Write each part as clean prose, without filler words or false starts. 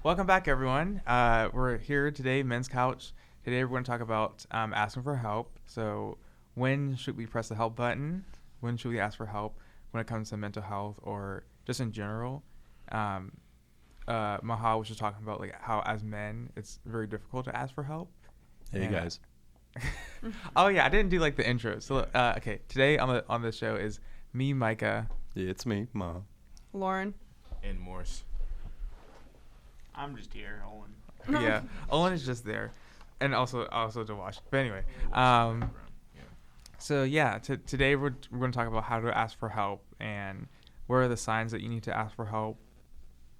Welcome back, everyone. We're here today, Men's Couch. Today, we're going to talk about asking for help. So, when should we press the help button? When should we ask for help when it comes to mental health or just in general? Um, Mahal was just talking about like how as men, it's very difficult to ask for help. Hey And- guys. Oh yeah, I didn't do like the intro. So okay, today on the show is me, Micah. Yeah, it's me, Ma. Lauren. And Morse. I'm just here, Owen. Yeah, Owen is just there, and also to watch. But anyway, Yeah. so yeah, today we're going to talk about how to ask for help and where are the signs that you need to ask for help,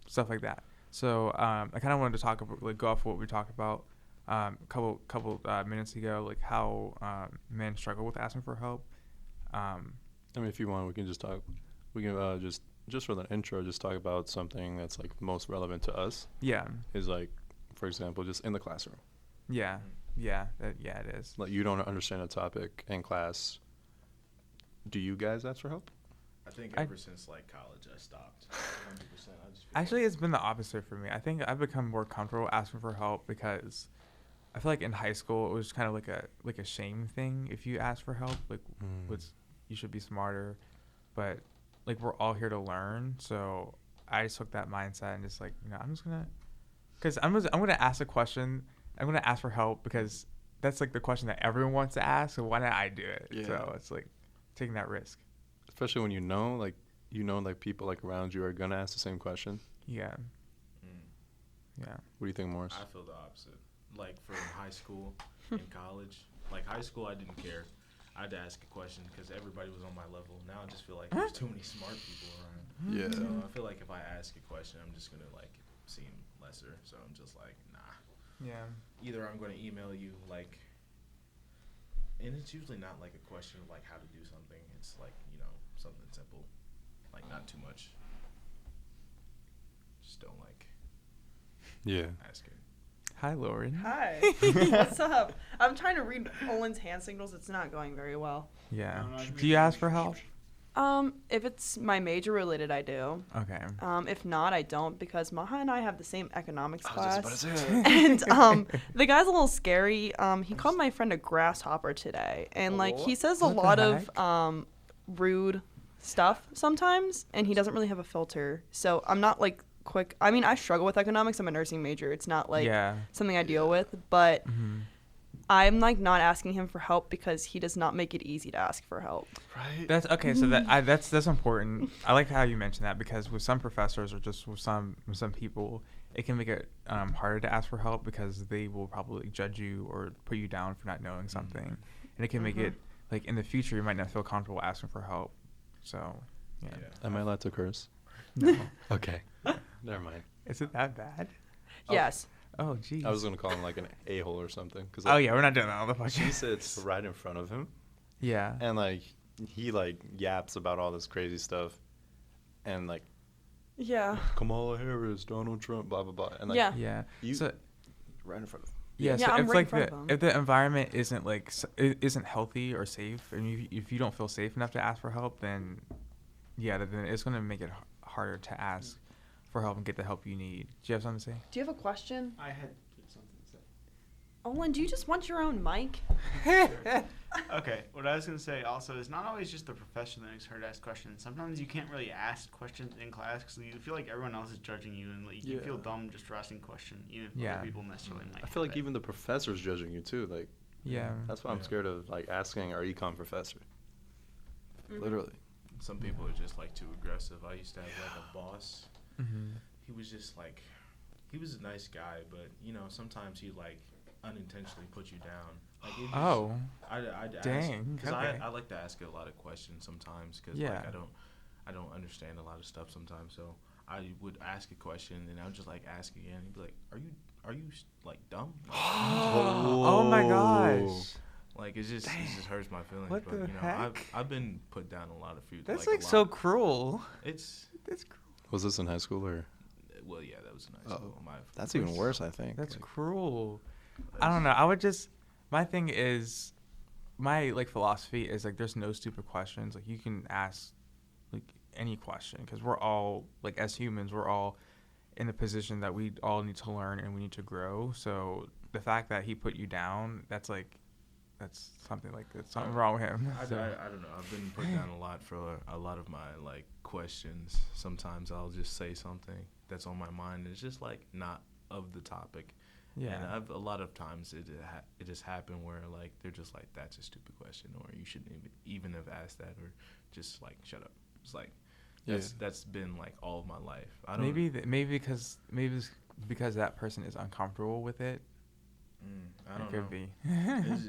stuff like that. So I kind of wanted to talk about, like, go off what we talked about a couple minutes ago, like how men struggle with asking for help. I mean, if you want, we can just talk. We can just for the intro, just talk about something that's like most relevant to us. Yeah, Is like, for example, just in the classroom. yeah, yeah, it is. Like you don't understand a topic in class. Do you guys ask for help? I think I- ever since like college, I stopped. 100%. I just feel Actually, it's been the opposite for me. I think I've become more comfortable asking for help because I feel like in high school it was kind of like a shame thing if you ask for help. Like, what's you should be smarter, but like we're all here to learn. So I just took that mindset and just like I'm just gonna, because I'm gonna ask a question. I'm gonna ask for help because that's like the question that everyone wants to ask. So why not I do it? Yeah. So it's like taking that risk. Especially when like people like around you are gonna ask the same question. Yeah, Mm. yeah. What do you think, Morris? I feel the opposite. Like for high school, in college, like high school, I didn't care. I had to ask a question because everybody was on my level. Now I just feel like there's too many smart people around. Yeah. So I feel like if I ask a question, I'm just gonna like seem lesser. So I'm just like, nah. Yeah. Either I'm gonna email you like, and it's usually not like a question of like how to do something. It's like something simple, like not too much. Just don't like Yeah. asking. Hi, Lauren. Hi. What's up? I'm trying to read Owen's hand signals. It's not going very well. Yeah. No, no, Do you ask for help? If it's my major related, I do. Okay. If not, I don't because Maha and I have the same economics I was just about class. to say that. And the guy's a little scary. He called my friend a grasshopper today, and like he says a What the lot heck? of rude stuff sometimes, and he doesn't really have a filter. So I'm not like quick. I mean, I struggle with economics. I'm a nursing major. It's not like yeah. something I deal with, but Hmm. I'm like not asking him for help because he does not make it easy to ask for help. Right. That's okay. So that's important. I like how you mentioned that because with some professors or just with some people, it can make it harder to ask for help because they will probably judge you or put you down for not knowing something, and it can make it like in the future you might not feel comfortable asking for help. So yeah. Am I allowed to curse? No. Okay. Never mind. Is it that bad? Oh. Yes. Oh, geez. I was gonna call him like an a-hole or something. Cause Oh yeah, we're not doing that on the She podcast. sits right in front of him, Yeah. and like he like yaps about all this crazy stuff, and like Yeah. Kamala Harris, Donald Trump, blah blah blah, and like Yeah. Yeah. you So right in front of him. yeah. Yeah, So I'm if right in like front of 'em. if the environment isn't like isn't healthy or safe, and if you don't feel safe enough to ask for help, then yeah, then it's gonna make it harder to ask for help and get the help you need. Do you have something to say? Do you have a question? I had something to say. Owen, do you just want your own mic? Okay, what I was going to say also is not always just the professor that makes hard to ask questions. Sometimes you can't really ask questions in class because you feel like everyone else is judging you and like, you feel Yeah. dumb just for asking a question, even if Yeah. other people necessarily might. I feel like have it. even the professor's judging you too. Like Yeah. that's why I'm Yeah. scared of like asking our econ professor. Literally. Some people are just like too aggressive. I used to have like a boss. Mm-hmm. He was just like, he was a nice guy, but sometimes he like unintentionally put you down. Like it just, Oh. I'd Dang, because okay. I like to ask a lot of questions sometimes because Yeah. like I don't understand a lot of stuff sometimes. So I would ask a question and I would just like ask again. He'd be like, "Are you like dumb?" Like, Oh my gosh. like it just hurts my feelings. What but the heck? I've been put down a lot of food. That's a like so lot. cruel. It's That's cruel. Was this in high school or? well, yeah, that was nice. Oh, My That's even worse, I think. That's Like, cruel. I don't know. I would just. My thing is, my like philosophy is like there's no stupid questions. Like you can ask, like any question because we're all like as humans we're all in the position that we all need to learn and we need to grow. So the fact that he put you down, that's something like there's something wrong with him. I So, don't know. I've been put down a lot for a lot of my like questions. Sometimes I'll just say something that's on my mind. It's just like not of the topic. yeah. And a lot of times it just happened where like they're just like, that's a stupid question, or you shouldn't even have asked that, or just like shut up. It's like that's been like all of my life. I don't Maybe it's because that person is uncomfortable with it. I don't It could know. be.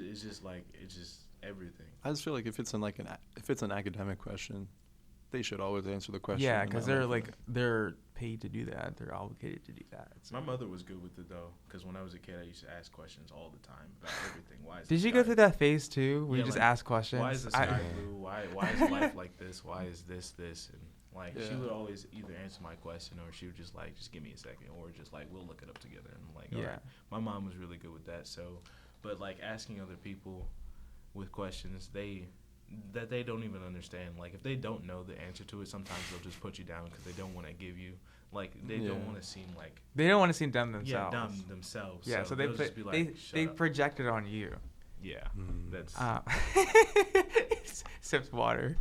It's just like it's just everything. I just feel like if it's an academic question, they should always answer the question. Yeah, and because not they're paid to do that. They're obligated to do that. So. My mother was good with it though, because when I was a kid, I used to ask questions all the time about everything. Why is Did the you go sky- through that phase too, where Yeah, you just like, ask questions? Why is the sky blue? Why is life like this? Why is this? And like she Yeah. would always either answer my question, or she would just like, just give me a second, or just like, we'll look it up together. And I'm like, all Yeah. right. My mom was really good with that. So, but like asking other people with questions, they don't even understand. Like if they don't know the answer to it, sometimes they'll just put you down because they don't want to give you like they don't want to seem like They don't want to seem dumb themselves. yeah dumb themselves. Yeah, so they they'll just be like, they "Shut they up." project it on you. Yeah, that's Sips water.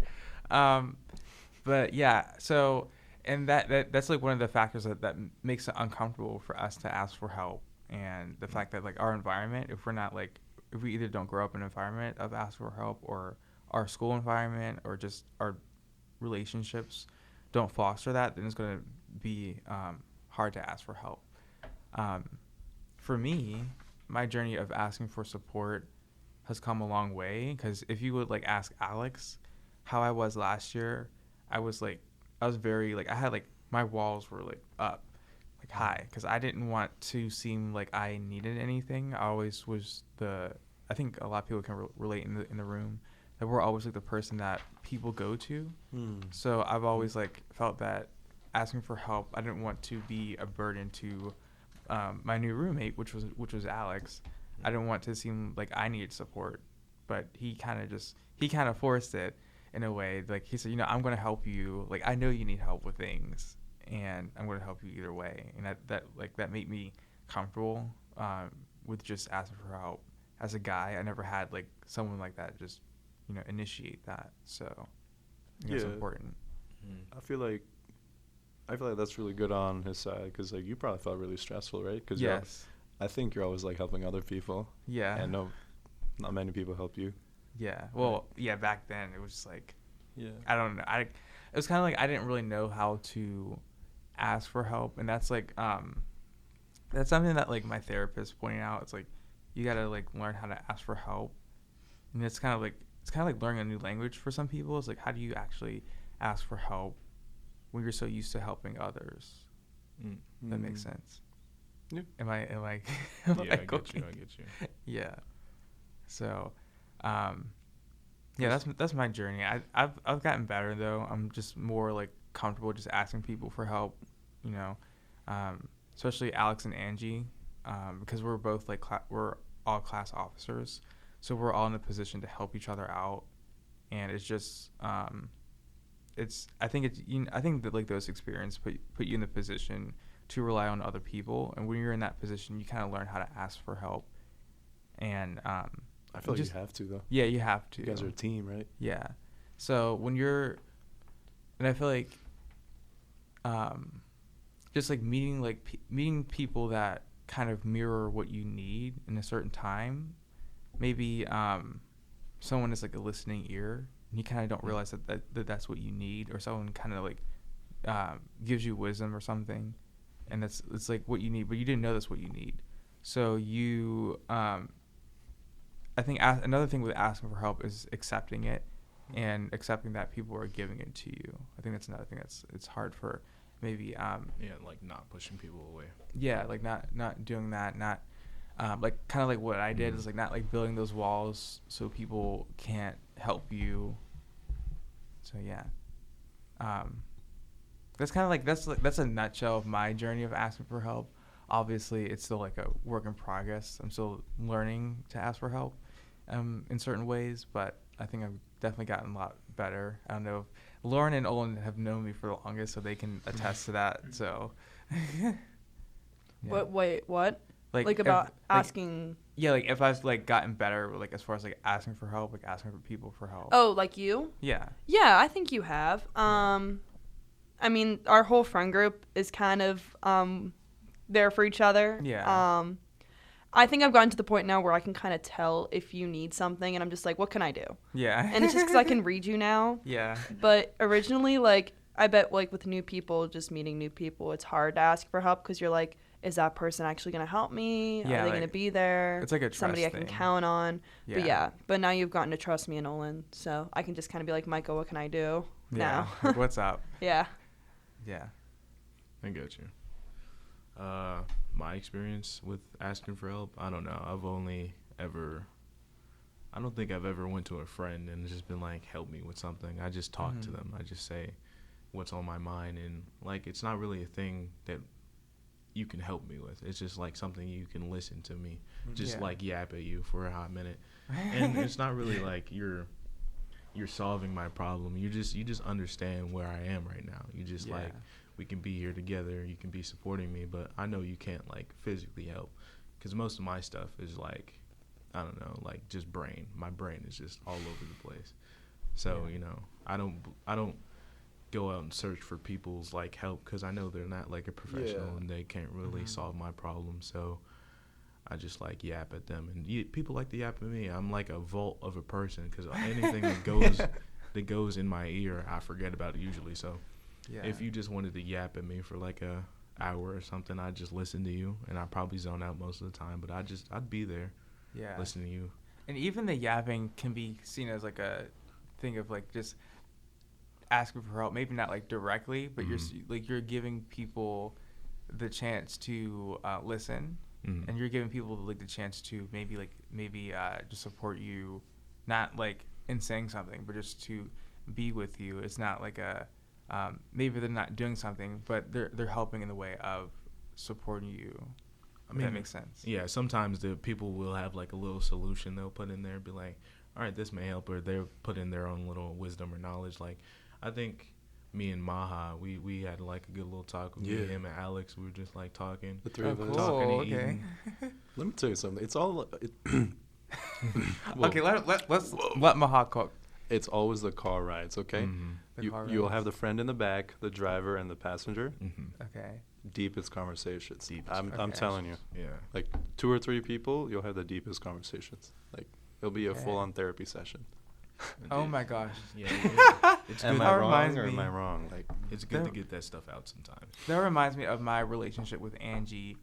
But yeah, so and that's like one of the factors that makes it uncomfortable for us to ask for help, and the fact that like our environment, if we either don't grow up in an environment of asking for help, or our school environment, or just our relationships don't foster that, then it's going to be hard to ask for help. For me, my journey of asking for support has come a long way, because if you would like ask Alex how I was last year, I was very like, I had like, my walls were like up, like high, because I didn't want to seem like I needed anything. I always was I think a lot of people can relate in the room, that we're always like the person that people go to. So I've always like felt that asking for help, I didn't want to be a burden to my new roommate, which was Alex. I didn't want to seem like I needed support, but he kind of forced it in a way. Like he said, I'm going to help you. Like I know you need help with things, and I'm going to help you either way. And that made me comfortable with just asking for help. As a guy, I never had like someone like that just initiate that. So I think it's important. I feel like that's really good on his side, because like you probably felt really stressful, right? Because Yes. I think you're always like helping other people. Yeah. And not many people help you. Yeah. Well, yeah. Back then, it was just like, Yeah. I don't know. It was kind of like I didn't really know how to ask for help, and that's like that's something that like my therapist pointed out. It's like you gotta like learn how to ask for help, and it's kind of like learning a new language for some people. It's like, how do you actually ask for help when you're so used to helping others? That makes sense. Yeah. Am I yeah, I get cooking? you. Yeah. So, yeah, that's my journey. I've gotten better though. I'm just more like comfortable just asking people for help, especially Alex and Angie, because we're both like we're all class officers, so we're all in a position to help each other out, and it's just I think that like those experiences put you in the position to rely on other people, and when you're in that position, you kind of learn how to ask for help, and I feel like you have to though. Yeah, you have to. You guys are a team, right? Yeah. So and I feel like, just like meeting people that kind of mirror what you need in a certain time. Maybe someone is like a listening ear, and you kind of don't realize that that's what you need, or someone kind of like gives you wisdom or something, and it's like what you need, but you didn't know that's what you need. So you, I think another thing with asking for help is accepting it, and accepting that people are giving it to you. I think that's another thing it's hard for maybe Like not pushing people away. yeah, like not doing that, not like kind of like what I did is like not like building those walls so people can't help you. So yeah, that's kind of like that's a nutshell of my journey of asking for help. Obviously, it's still like a work in progress. I'm still learning to ask for help in certain ways, but I think I've definitely gotten a lot better. I don't know if Lauren and Olin have known me for the longest, so they can attest to that. So Yeah. What? Wait, what? Like if- about like, asking. Yeah, like if I've like gotten better, like as far as like asking for help, like asking for people for help. Oh, like you? Yeah. Yeah, I think you have. I mean, our whole friend group is kind of there for each other. Yeah. I think I've gotten to the point now where I can kind of tell if you need something, and I'm just like, what can I do? Yeah. And it's just because I can read you now. Yeah. But originally, like, I bet, like, with new people, just meeting new people, it's hard to ask for help because you're like, is that person actually going to help me? Yeah, Are they like, going to be there? it's like a somebody I trust can thing. count on. Yeah. But now you've gotten to trust me and Olin, so I can just kind of be like, Micah, what can I do? Yeah. Now. Like, what's up? Yeah. Yeah. I get you. My experience with asking for help, I don't know. I don't think I've ever went to a friend and just been like, help me with something. I just talk to Mhm. them. I just say what's on my mind, and like it's not really a thing that you can help me with. It's just like something you can listen to me, just Yeah. like yap at you for a hot minute, and it's not really like you're solving my problem. You just understand where I am right now. You just like, we can be here together. You can be supporting me, but I know you can't like physically help, because most of my stuff is like, I don't know, like just brain. My brain is just all over the place. So Yeah. you know, I don't go out and search for people's like help, because I know they're not like a professional Yeah. and they can't really Mhm. solve my problem. So I just like yap at them, and people like to yap at me. I'm like a vault of a person, because anything that goes in my ear, I forget about it usually. So Yeah. if you just wanted to yap at me for like a hour or something, I'd just listen to you, and I'd probably zone out most of the time, but I'd be there Yeah. listening to you. And even the yapping can be seen as like a thing of like just asking for help. Maybe not like directly, but you're giving people the chance to listen, Mhm. and you're giving people like the chance to maybe just support you, not like in saying something, but just to be with you. It's not like a maybe they're not doing something, but they're helping in the way of supporting you. I If mean, that makes sense. Yeah, sometimes the people will have like a little solution they'll put in there, be like, all right, this may help, or they'll put in their own little wisdom or knowledge. Like, I think me and Maha, we had like a good little talk. Me, Yeah. him, and Alex, we were just like talking. The three Oh, of us. cool. Talking and Okay. Let me tell you something. It's all. Whoa. Okay, let's let Maha cook. It's always the car rides, okay? Mhm. The car You'll rides. have the friend in the back, the driver, and the passenger. Mhm. Okay. Deepest conversations. Deepest I'm conversations. telling you. Yeah. Like 2 or 3 people, you'll have the deepest conversations. Like it'll be a Okay. full-on therapy session. Oh my gosh. Yeah. It's Am good. I That wrong reminds or am me- I wrong? Like It's good to That- get that stuff out sometimes. That reminds me of my relationship with Angie.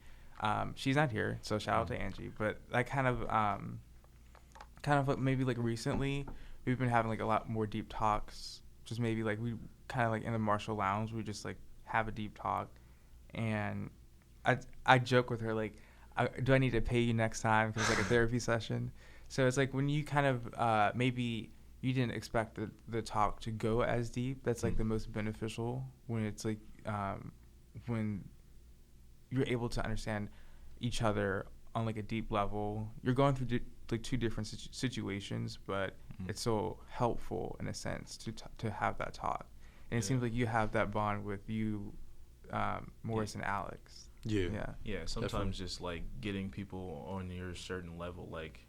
She's not here, so shout out to Angie. But that kind of like maybe like recently, we've been having like a lot more deep talks. Just maybe like we kind of like in the Marshall Lounge, we just like have a deep talk, and I joke with her like, do I need to pay you next time because it's like a therapy session? So it's like when you kind of maybe you didn't expect the talk to go as deep. That's like the most beneficial when it's like when you're able to understand each other on like a deep level. You're going through like two different situations, but it's so helpful in a sense to have that talk. And it Yeah. seems like you have that bond with you, Morris and Alex. yeah. Yeah. Yeah, sometimes Definitely. just like getting people on your certain level. Like,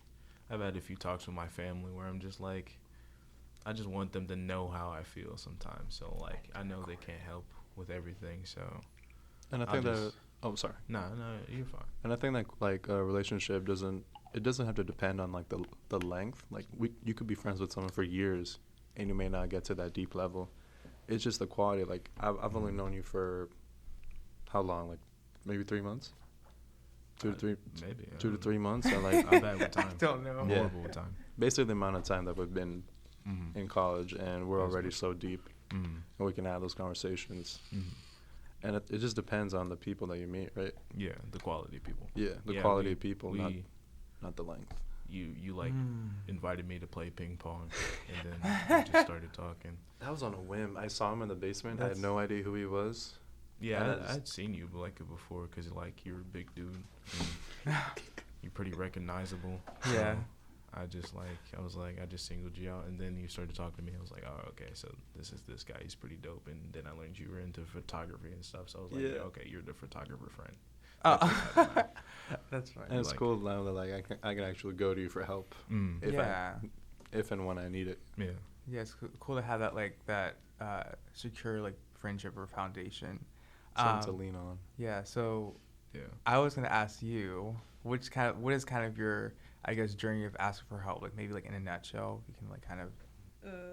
I've had a few talks with my family where I'm just like, I just want them to know how I feel sometimes. So like, I know they can't help with everything. So And I I'll think that just- sorry. no, you're fine. And I think that like a relationship doesn't have to depend on like the length. Like you could be friends with someone for years and you may not get to that deep level. It's just the quality. Like I've only known you for how long? Like maybe 3 months? 2 to 3 Maybe I 2 to don't 3 know. months. So like I'm bad with time. Don't know. I'm Yeah. horrible with time. basically the amount of time that we've been Mm-hmm. in college and we're That's already good. so deep Mm-hmm. and we can have those conversations. Mm-hmm. And it just depends on the people that you meet, right? Yeah, the quality of people. Yeah, the Yeah, quality we- of people, we- not the length. You like Mm. invited me to play ping pong, and then we just started talking. That was on a whim. I saw him in the basement. I had That's- no idea who he was. Yeah, Yes. I'd seen you like before because like you're a big dude. And you're pretty recognizable. Yeah. So I was like, I just singled you out, and then you started talking to me. I was like, oh, okay, so this is this guy. He's pretty dope. And then I learned you were into photography and stuff. So I was like, yeah, okay, you're the photographer friend. Oh, that's fine. And it's like cool now that like I can actually go to you for help if if and when I need it. Yeah. Yeah, it's cool to have that secure friendship or foundation. Something to lean on. Yeah. So Yeah. I was gonna ask you, what is kind of your, I guess, journey of asking for help? Maybe in a nutshell, you can kind of.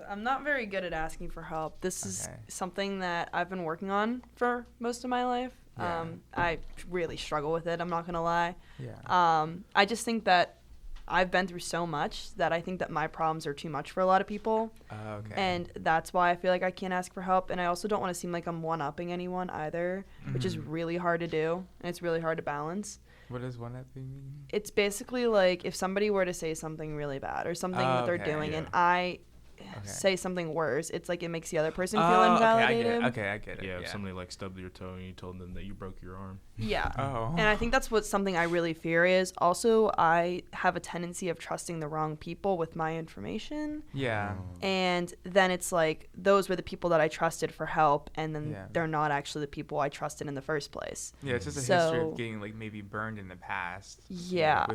I'm not very good at asking for help. This is Okay. something that I've been working on for most of my life. Yeah. I really struggle with it. I'm not gonna lie. Yeah. I just think that I've been through so much that I think that my problems are too much for a lot of people. Okay. And that's why I feel like I can't ask for help. And I also don't want to seem like I'm one-upping anyone either, which is Mhm. really hard to do. And it's really hard to balance. What does one-upping mean? It's basically like if somebody were to say something really bad or something that they're Okay, doing and yeah. I Okay. say something worse, it's like it makes the other person feel Oh, invalidated. Okay, I get it. Yeah, if somebody stubbed your toe and you told them that you broke your arm. Yeah. Oh. And I think that's what something I really fear is. Also, I have a tendency of trusting the wrong people with my information. Yeah. And then it's like those were the people that I trusted for help, and then Yeah. they're not actually the people I trusted in the first place. Yeah, it's just a history So- of getting maybe burned in the past. Yeah.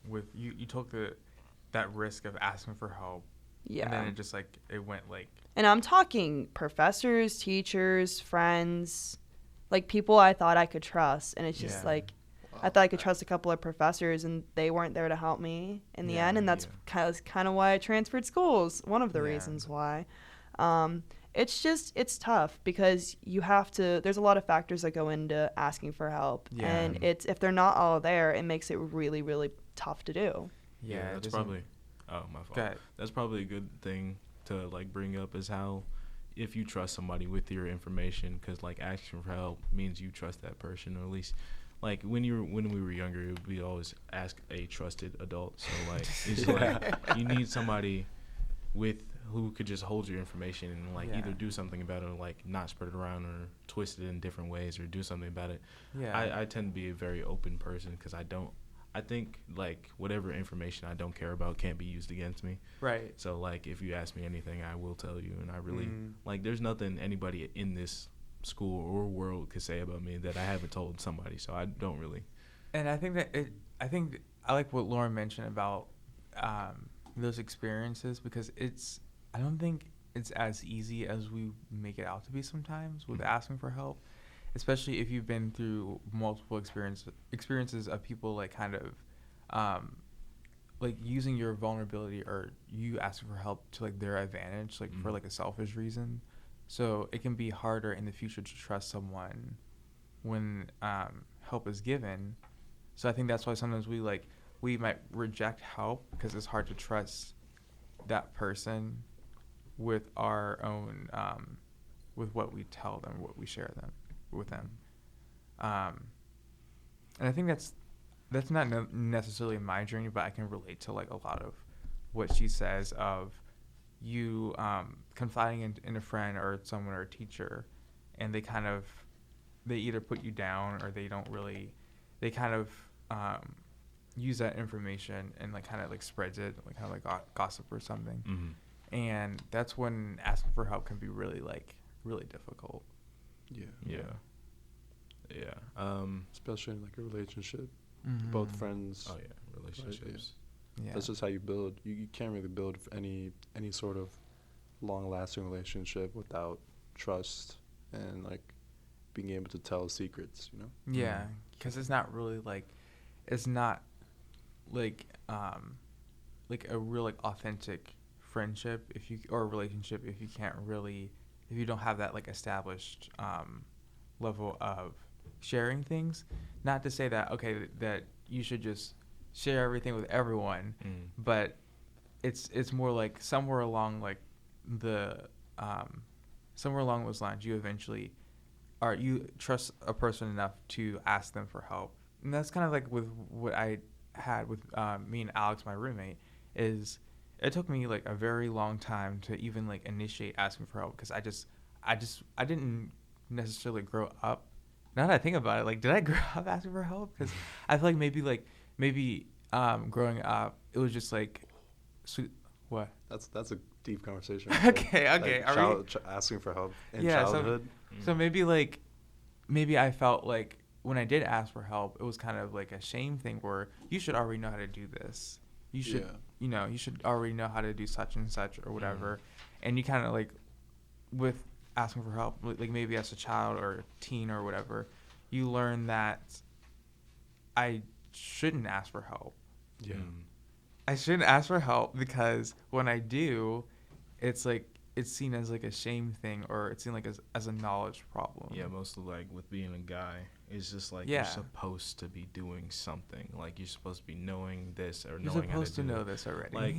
With you took that risk of asking for help. Yeah. And then it just it went And I'm talking professors, teachers, friends, people I thought I could trust. And it's just Yeah. I thought I could trust a couple of professors, and they weren't there to help me in the Yeah, end. And that's kind of why I transferred schools. One of the Yeah. reasons why. It's tough because there's a lot of factors that go into asking for help. Yeah. And if they're not all there, it makes it really, really tough to do. Yeah, it that's doesn't- probably. Oh, my fault. Go ahead. That's probably a good thing to bring up is how if you trust somebody with your information, because asking for help means you trust that person, or at least when we were younger, we always ask a trusted adult. So it's you need somebody who could just hold your information and Yeah. either do something about it, or not spread it around or twist it in different ways or do something about it. Yeah. I tend to be a very open person because I think whatever information I don't care about can't be used against me. Right. So if you ask me anything, I will tell you, and I really Mm. there's nothing anybody in this school or world could say about me that I haven't told somebody. So I don't really. And I think I like what Lauren mentioned about those experiences, because I don't think it's as easy as we make it out to be sometimes with asking for help, especially if you've been through multiple experiences of people kind of using your vulnerability or you asking for help to their advantage, for a selfish reason. So it can be harder in the future to trust someone when help is given. So I think that's why sometimes we might reject help because it's hard to trust that person with our own with what we tell them, what we share with them. And I think that's not necessarily my journey, but I can relate to a lot of what she says of you confiding in a friend or someone or a teacher, and they either put you down or they use that information and spreads it, gossip or something. Mm-hmm. And that's when asking for help can be really really difficult. Yeah. Especially in a relationship, both friends. Oh yeah, relationships. Yeah. That's just how you build. You can't really build any sort of long-lasting relationship without trust and being able to tell secrets. Yeah, because it's not really it's not a real authentic friendship or relationship if you don't have that established level of sharing things. Not to say that that you should just share everything with everyone, but it's more somewhere along those lines you eventually you trust a person enough to ask them for help. And that's kind of with what I had with me and Alex, my roommate, is it took me a very long time to even initiate asking for help, because I didn't necessarily grow up. Now that I think about it, did I grow up asking for help? Because I feel maybe growing up, it was just like, what? That's a deep conversation. Okay, Like are we? asking for help in Yeah, so- childhood. So maybe I felt like when I did ask for help, it was kind of like a shame thing where you should already know how to do this. You should, Yeah. you should already know how to do such and such or whatever. And you kind of like, with asking for help, like maybe as a child or a teen or whatever, you learn that I shouldn't ask for help. Yeah. I shouldn't ask for help because when I do, it's like it's seen as like a shame thing or it's seen like as a knowledge problem. Yeah, mostly like with being a guy, it's just like Yeah. you're supposed to be doing something. Like you're supposed to be knowing this or You're knowing how supposed to to do know it. this already. Like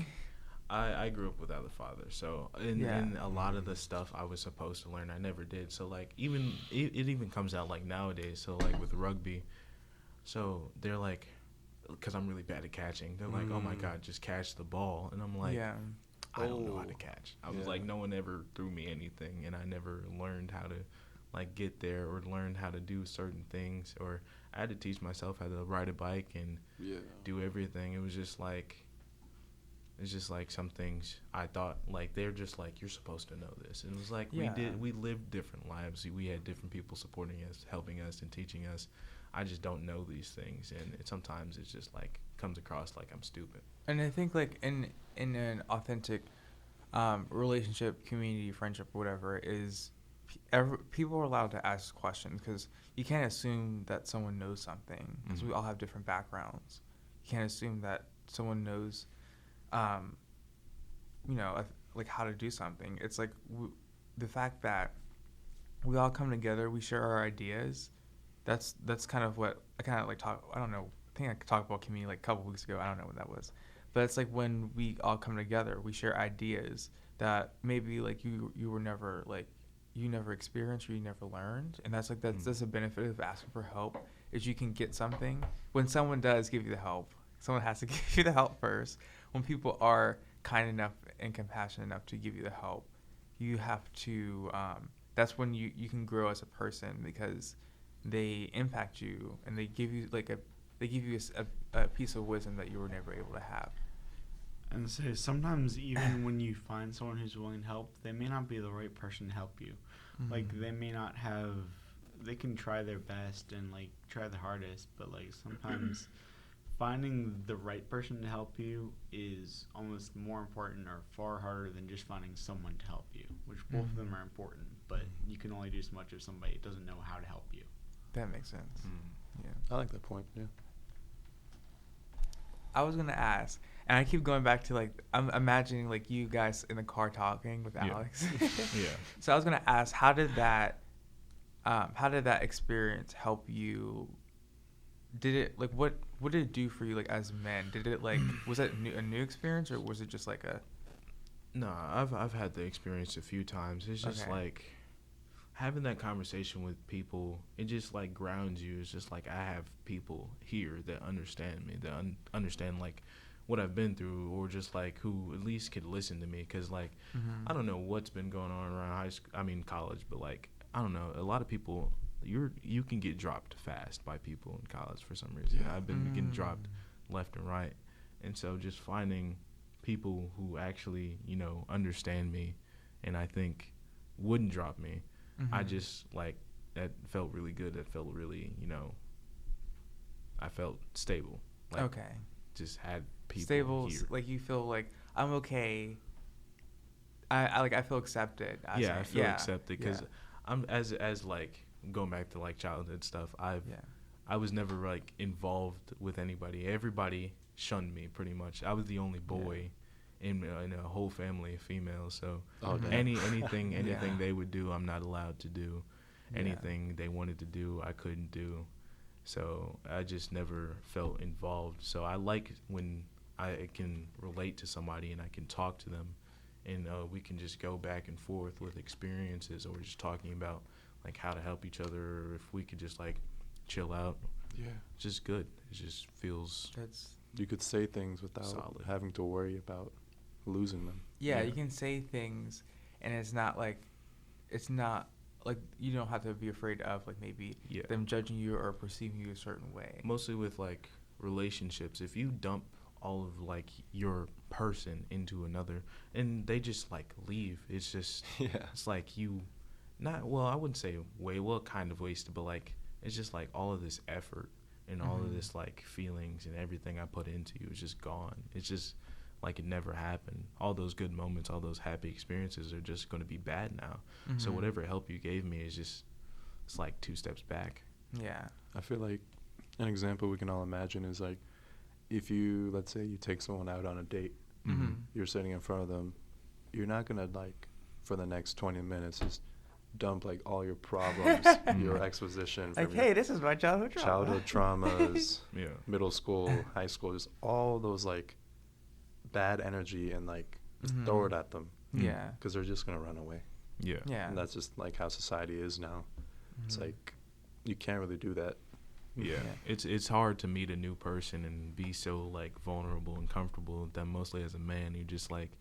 I grew up without a father, so in a lot of the stuff I was supposed to learn, I never did. So like even it even comes out like nowadays. So like with rugby, so they're like, because I'm really bad at catching. They're like, oh my God, just catch the ball, and I'm like, yeah. I don't know how to Oh. catch. I was Yeah. like, no one ever threw me anything, and I never learned how to like get there or learn how to do certain things. Or I had to teach myself how to ride a bike and Yeah. do everything. It was just like, it's just like some things I thought like they're just like you're supposed to know this. And it was like Yeah. we lived different lives. We had different people supporting us, helping us, and teaching us. I just don't know these things, and sometimes it's just like comes across like I'm stupid. And I think like in an authentic relationship, community, friendship, whatever, is people are allowed to ask questions because you can't assume that someone knows something because we all have different backgrounds. You can't assume that someone knows, like how to do something. It's like the fact that we all come together, we share our ideas. That's kind of what I kind of like talk. I don't know. I think I talked about community like a couple weeks ago. I don't know what that was. But it's like when we all come together, we share ideas that maybe like you were never like you never experienced or you never learned, and that's a benefit of asking for help is you can get something when someone does give you the help. Someone has to give you the help first. When people are kind enough and compassionate enough to give you the help, you have to. That's when you can grow as a person because they impact you and they give you a piece of wisdom that you were never able to have. And so sometimes even when you find someone who's willing to help, they may not be the right person to help you. Like they may not have, they can try their best and like try the hardest, but like sometimes finding the right person to help you is almost more important or far harder than just finding someone to help you, which both of them are important, but you can only do so much if somebody doesn't know how to help you. That makes sense. Yeah. I like that point. Yeah. I was gonna ask, and I keep going back to like I'm imagining like you guys in the car talking with Yeah. Alex. Yeah. So I was gonna ask, how did that experience help you? Did it like what did it do for you like as men? Did it like was that a new experience or was it just like a? No, I've had the experience a few times. It's just Okay. like having that conversation with people. It just like grounds you. It's just like I have people here that understand me, that understand like what I've been through, or just like who at least could listen to me. Cause like I don't know what's been going on around college, but like I don't know. A lot of people, you can get dropped fast by people in college for some reason. Yeah. I've been getting dropped left and right, and so just finding people who actually understand me, and I think wouldn't drop me. I just like that felt really good. That felt really I felt stable. Like, okay. just had people Stable, here. like you feel like I'm okay. I feel accepted. Yeah, I feel accepted because yeah. I'm as like going back to like childhood stuff. I was never like involved with anybody. Everybody shunned me pretty much. I was the only boy in a whole family of females. So Oh, damn. anything Yeah. they would do, I'm not allowed to do. Yeah. Anything they wanted to do, I couldn't do. So I just never felt involved. So I like when I can relate to somebody and I can talk to them, and we can just go back and forth with experiences, or just talking about like how to help each other, or if we could just like chill out. Yeah. It's just good. It just feels That's You could say things without Solid. having to worry about losing them. yeah. Yeah. You can say things, and it's not like you don't have to be afraid of like maybe yeah. them judging you or perceiving you a certain way. Mostly with like relationships, if you dump all of like your person into another and they just like leave, it's just Yeah. it's like you not well I wouldn't say kind of wasted, but like it's just like all of this effort and all of this like feelings and everything I put into you is just gone. It's just like it never happened. All those good moments, all those happy experiences are just going to be bad now. So whatever help you gave me is just, it's like 2 steps back. Yeah. I feel like an example we can all imagine is like, if you, let's say you take someone out on a date, you're sitting in front of them, you're not going to like, for the next 20 minutes, just dump like all your problems, your exposition from Like, your hey, this is my childhood trauma. traumas, Yeah. middle school, high school, just all those like bad energy and like just throw it at them Yeah. because they're just going to run away. Yeah. Yeah. And that's just like how society is now. It's like, you can't really do that. Yeah. It's hard to meet a new person and be so like vulnerable and comfortable with them. Mostly as a man, you just like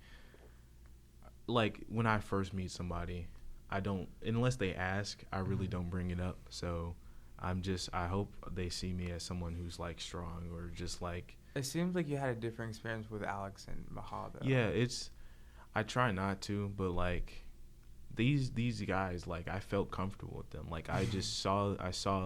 when I first meet somebody, I don't, unless they ask, I really don't bring it up. So I hope they see me as someone who's like strong or just like. It seems like you had a different experience with Alex and Maha, though. Yeah, I try not to, but like these guys, like I felt comfortable with them. Like I saw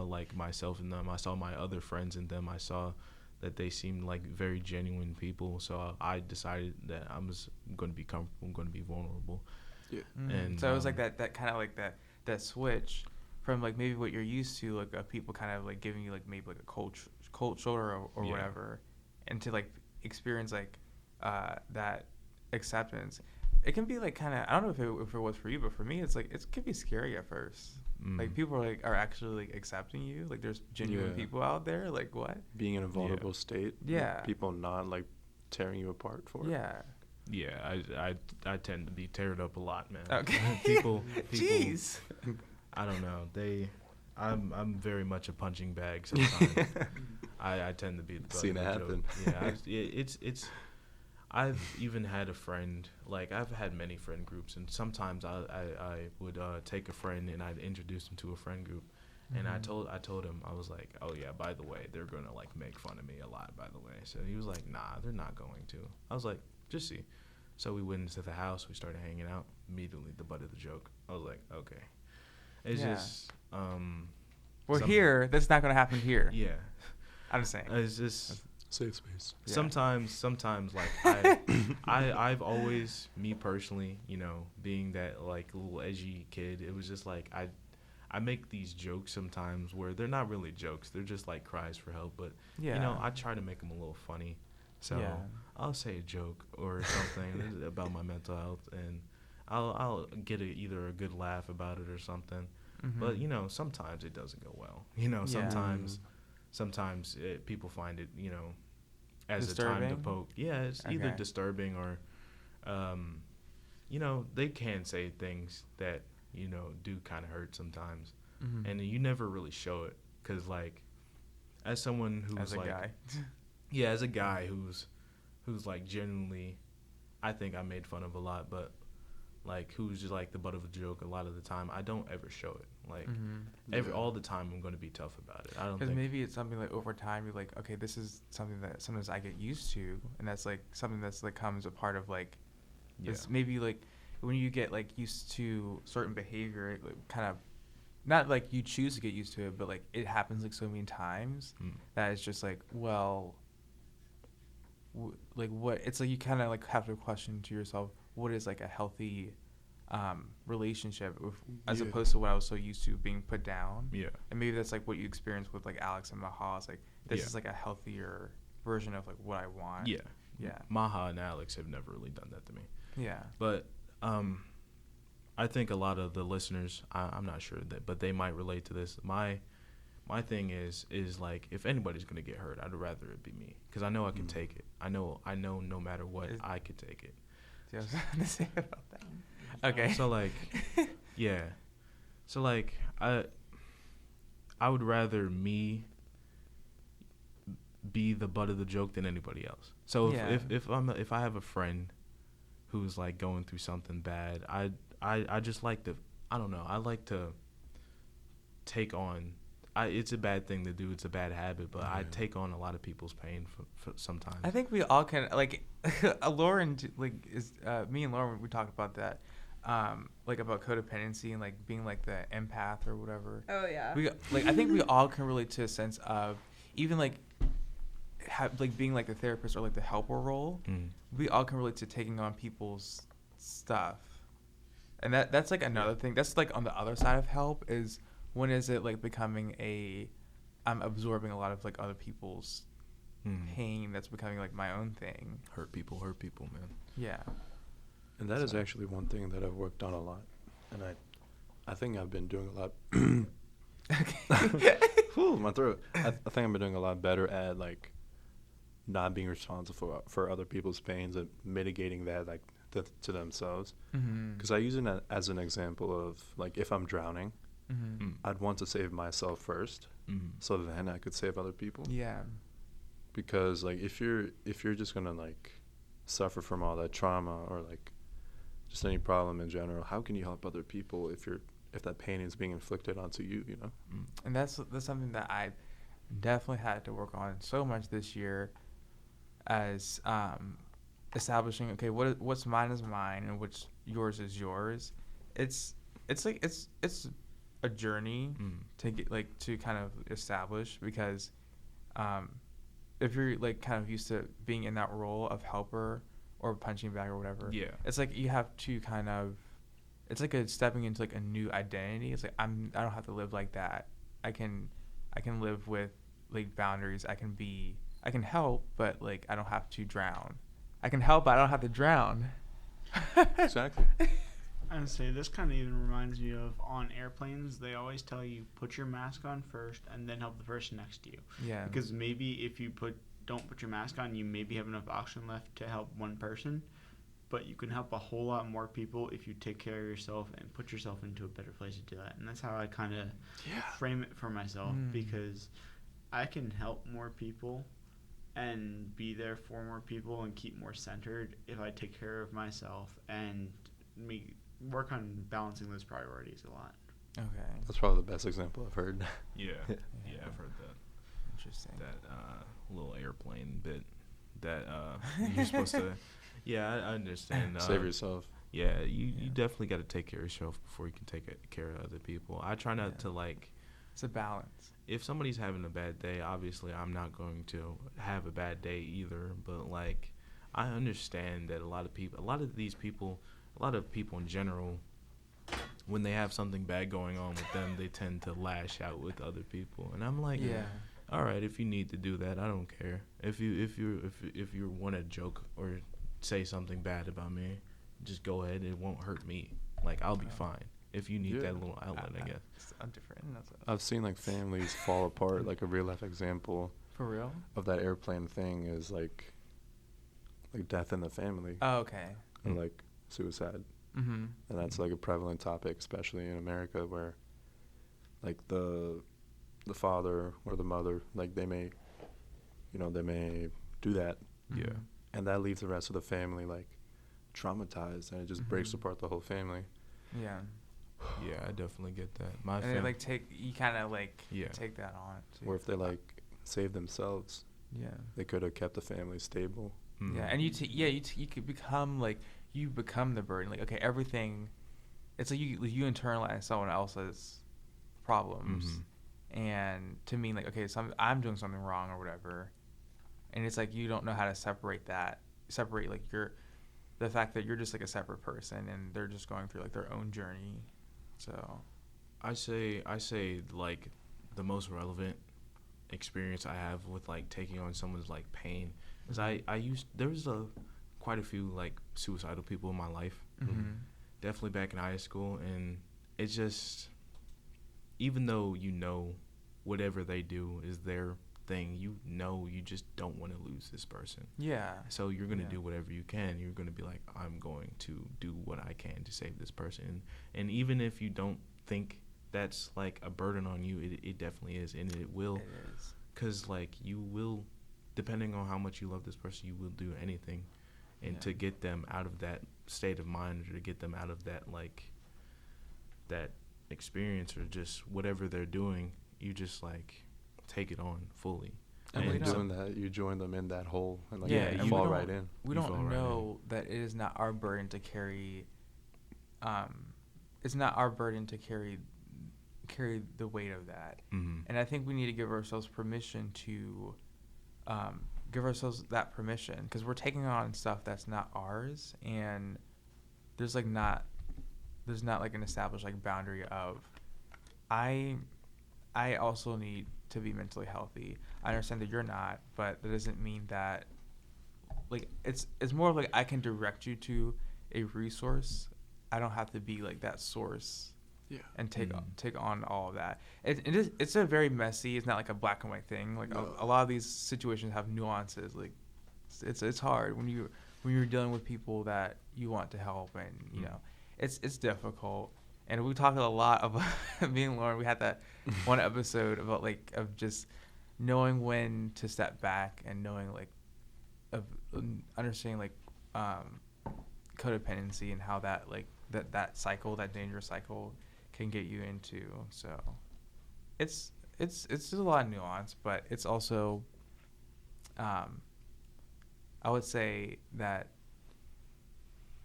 like myself in them. I saw my other friends in them. I saw that they seemed like very genuine people. So I decided that I'm just going to be comfortable. I'm going to be vulnerable. Yeah. And so it was like that kind of like that switch from like maybe what you're used to, like people kind of like giving you like maybe like a cold shoulder or Yeah. whatever, and to like experience like that acceptance. It can be like kind of, I don't know if it was for you, but for me it's like it can be scary at first. Like people are actually like accepting you. Like there's genuine Yeah. people out there. Like what? Being in a vulnerable state. Yeah. People not like tearing you apart for it. Yeah. Yeah, I tend to be teared up a lot, man. Okay. people. Jeez. I don't know. I'm very much a punching bag sometimes. I tend to be the butt Seen of it the happen. joke. Yeah, it's. I've even had a friend, like I've had many friend groups, and sometimes I would take a friend and I'd introduce him to a friend group, and I told him, I was like, oh yeah, by the way, they're gonna like make fun of me a lot, by the way. So he was like, nah, they're not going to. I was like, just see. So we went into the house, we started hanging out. Immediately, the butt of the joke. I was like, okay. It's Yeah. just We're some- here. That's not gonna happen here. Yeah. I'm just saying. It's just Safe space. Yeah. sometimes like I've always, me personally, you know, being that like little edgy kid, it was just like I make these jokes sometimes where they're not really jokes, they're just like cries for help, but Yeah. you know, I try to make them a little funny. So Yeah. I'll say a joke or something about my mental health, and I'll get either a good laugh about it or something. But you know, sometimes it doesn't go well. You know, Yeah. sometimes people find it, you know, as a time to Disturbing? poke. Yeah, it's either Okay. disturbing or, you know, they can say things that, you know, do kind of hurt sometimes, and you never really show it because, like, as someone who's as a like, guy. yeah, as a guy who's like genuinely, I think I made fun of a lot, but like who's just like the butt of a joke a lot of the time, I don't ever show it. Like all the time I'm going to be tough about it. I don't Because think. maybe it's something like over time you're like, okay, this is something that sometimes I get used to, and that's like something that's like comes a part of like, Yeah. it's maybe like when you get like used to certain behavior, it like, kind of, not like you choose to get used to it, but like it happens like so many times that it's just like, well, like what, it's like you kind of like have to question to yourself, what is like a healthy relationship with, as Yeah. opposed to what I was so used to being put down. Yeah. And maybe that's like what you experienced with like Alex and Maha. It's like this Yeah. is like a healthier version of like what I want. Yeah. Yeah. Maha and Alex have never really done that to me. Yeah. But I think a lot of the listeners, I'm not sure that, but they might relate to this. My thing is like, if anybody's gonna get hurt, I'd rather it be me, because I know I can take it. I know no matter what, I could take it. Do you have something to say about that? Okay. So like, yeah. So like, I would rather me be the butt of the joke than anybody else. So if I have a friend who's like going through something bad, I just like to, I don't know, I like to take on it's a bad thing to do. It's a bad habit, but I Yeah. take on a lot of people's pain for sometimes. I think we all can like Lauren is me and Lauren we talked about that like about codependency and like being like the empath or whatever. Oh yeah. We like I think we all can relate to a sense of even like like being like the therapist or like the helper role. Mm. We all can relate to taking on people's stuff. And that's like another thing. That's like on the other side of help is when is it like becoming I'm absorbing a lot of like other people's pain that's becoming like my own thing. Hurt people, man. Yeah. And that is So- actually one thing that I've worked on a lot, and I think I've been doing a lot. Whew, my throat. I think I've been doing a lot better at like not being responsible for other people's pains and mitigating that like to themselves. Mm-hmm. Because I use it as an example of like if I'm drowning, Mm-hmm. I'd want to save myself first, so then I could save other people. Yeah. Because like if you're just gonna like suffer from all that trauma or like just any problem in general, how can you help other people if that pain is being inflicted onto you, you know? And that's something that I definitely had to work on so much this year as establishing okay what's mine is mine and what's yours is yours. It's like it's a journey to get like to kind of establish because if you're like kind of used to being in that role of helper or punching bag or whatever, Yeah. it's like you have to kind of it's like a stepping into like a new identity. It's like I don't have to live like that. I can live with like boundaries. I can help, but like I don't have to drown. I can help, but I don't have to drown. Exactly. And say this kind of even reminds me of on airplanes, they always tell you put your mask on first and then help the person next to you. Yeah. Because maybe if you don't put your mask on, you maybe have enough oxygen left to help one person, but you can help a whole lot more people if you take care of yourself and put yourself into a better place to do that. And that's how I kind of frame it for myself because I can help more people and be there for more people and keep more centered if I take care of myself and work on balancing those priorities a lot. Okay. That's probably the best example I've heard. Yeah. Yeah. Yeah, I've heard that. Interesting. That little airplane bit that you're supposed to. Yeah, I understand. Save yourself. Yeah, you definitely got to take care of yourself before you can take care of other people. I try not to like. It's a balance. If somebody's having a bad day, obviously I'm not going to have a bad day either. But like, I understand that a lot of people in general, when they have something bad going on with them, they tend to lash out with other people. And I'm like, Yeah. all right, if you need to do that, I don't care. If you want to joke or say something bad about me, just go ahead. It won't hurt me. Like I'll be fine. If you need Yeah. that little outlet, I guess. I'm different. That's I've seen like families fall apart. Like a real life example for real. of that airplane thing is like death in the family Oh, okay. and like suicide. Mm-hmm. And that's like a prevalent topic, especially in America, where like the father or the mother, like they may do that, Yeah. and that leaves the rest of the family like traumatized, and it just breaks Mhm. apart the whole family. Yeah. Yeah, I definitely get that. My And they like you kind of like Yeah. take that on. Too. Or if they like save themselves, Yeah. they could have kept the family stable. Mm. Yeah, and you could become like you become the burden. Like okay, everything. It's like you internalize someone else's problems, and to mean like okay, I'm doing something wrong or whatever, and it's like you don't know how to separate like the fact that you're just like a separate person and they're just going through like their own journey. So I say like the most relevant experience I have with like taking on someone's like pain is there was quite a few like suicidal people in my life. Definitely back in high school, and it's just even though whatever they do is their thing, you just don't want to lose this person. yeah. So you're going to Yeah. do whatever you can. You're going to be like, I'm going to do what I can to save this person. And even if you don't think that's like a burden on you, it definitely is. And it will, It is. because like you will, depending on how much you love this person, you will do anything. And Yeah. to get them out of that state of mind, or to get them out of that like that experience, or just whatever they're doing, you just like take it on fully. And And like we doing that, you join them in that hole, and like Yeah, you and we fall don't- right in. we You fall don't right in. know that it is not our burden to carry it's not our burden to carry the weight of that. Mm-hmm. And I think we need to give ourselves permission to give ourselves that permission, because we're taking on stuff that's not ours, and there's not like an established like boundary of I also need to be mentally healthy. I understand that you're not, but that doesn't mean that like it's more of like I can direct you to a resource. I don't have to be like that source Yeah. and take Mhm. take on all of that. It's a very messy. It's not like a black and white thing. Like No. a lot of these situations have nuances. Like it's hard when you're dealing with people that you want to help, and you know it's difficult. And we talked a lot about me and Lauren. We had that one episode about like of just knowing when to step back and knowing like of understanding like codependency and how that like that cycle, that dangerous cycle, can get you into. So it's just a lot of nuance, but it's also I would say that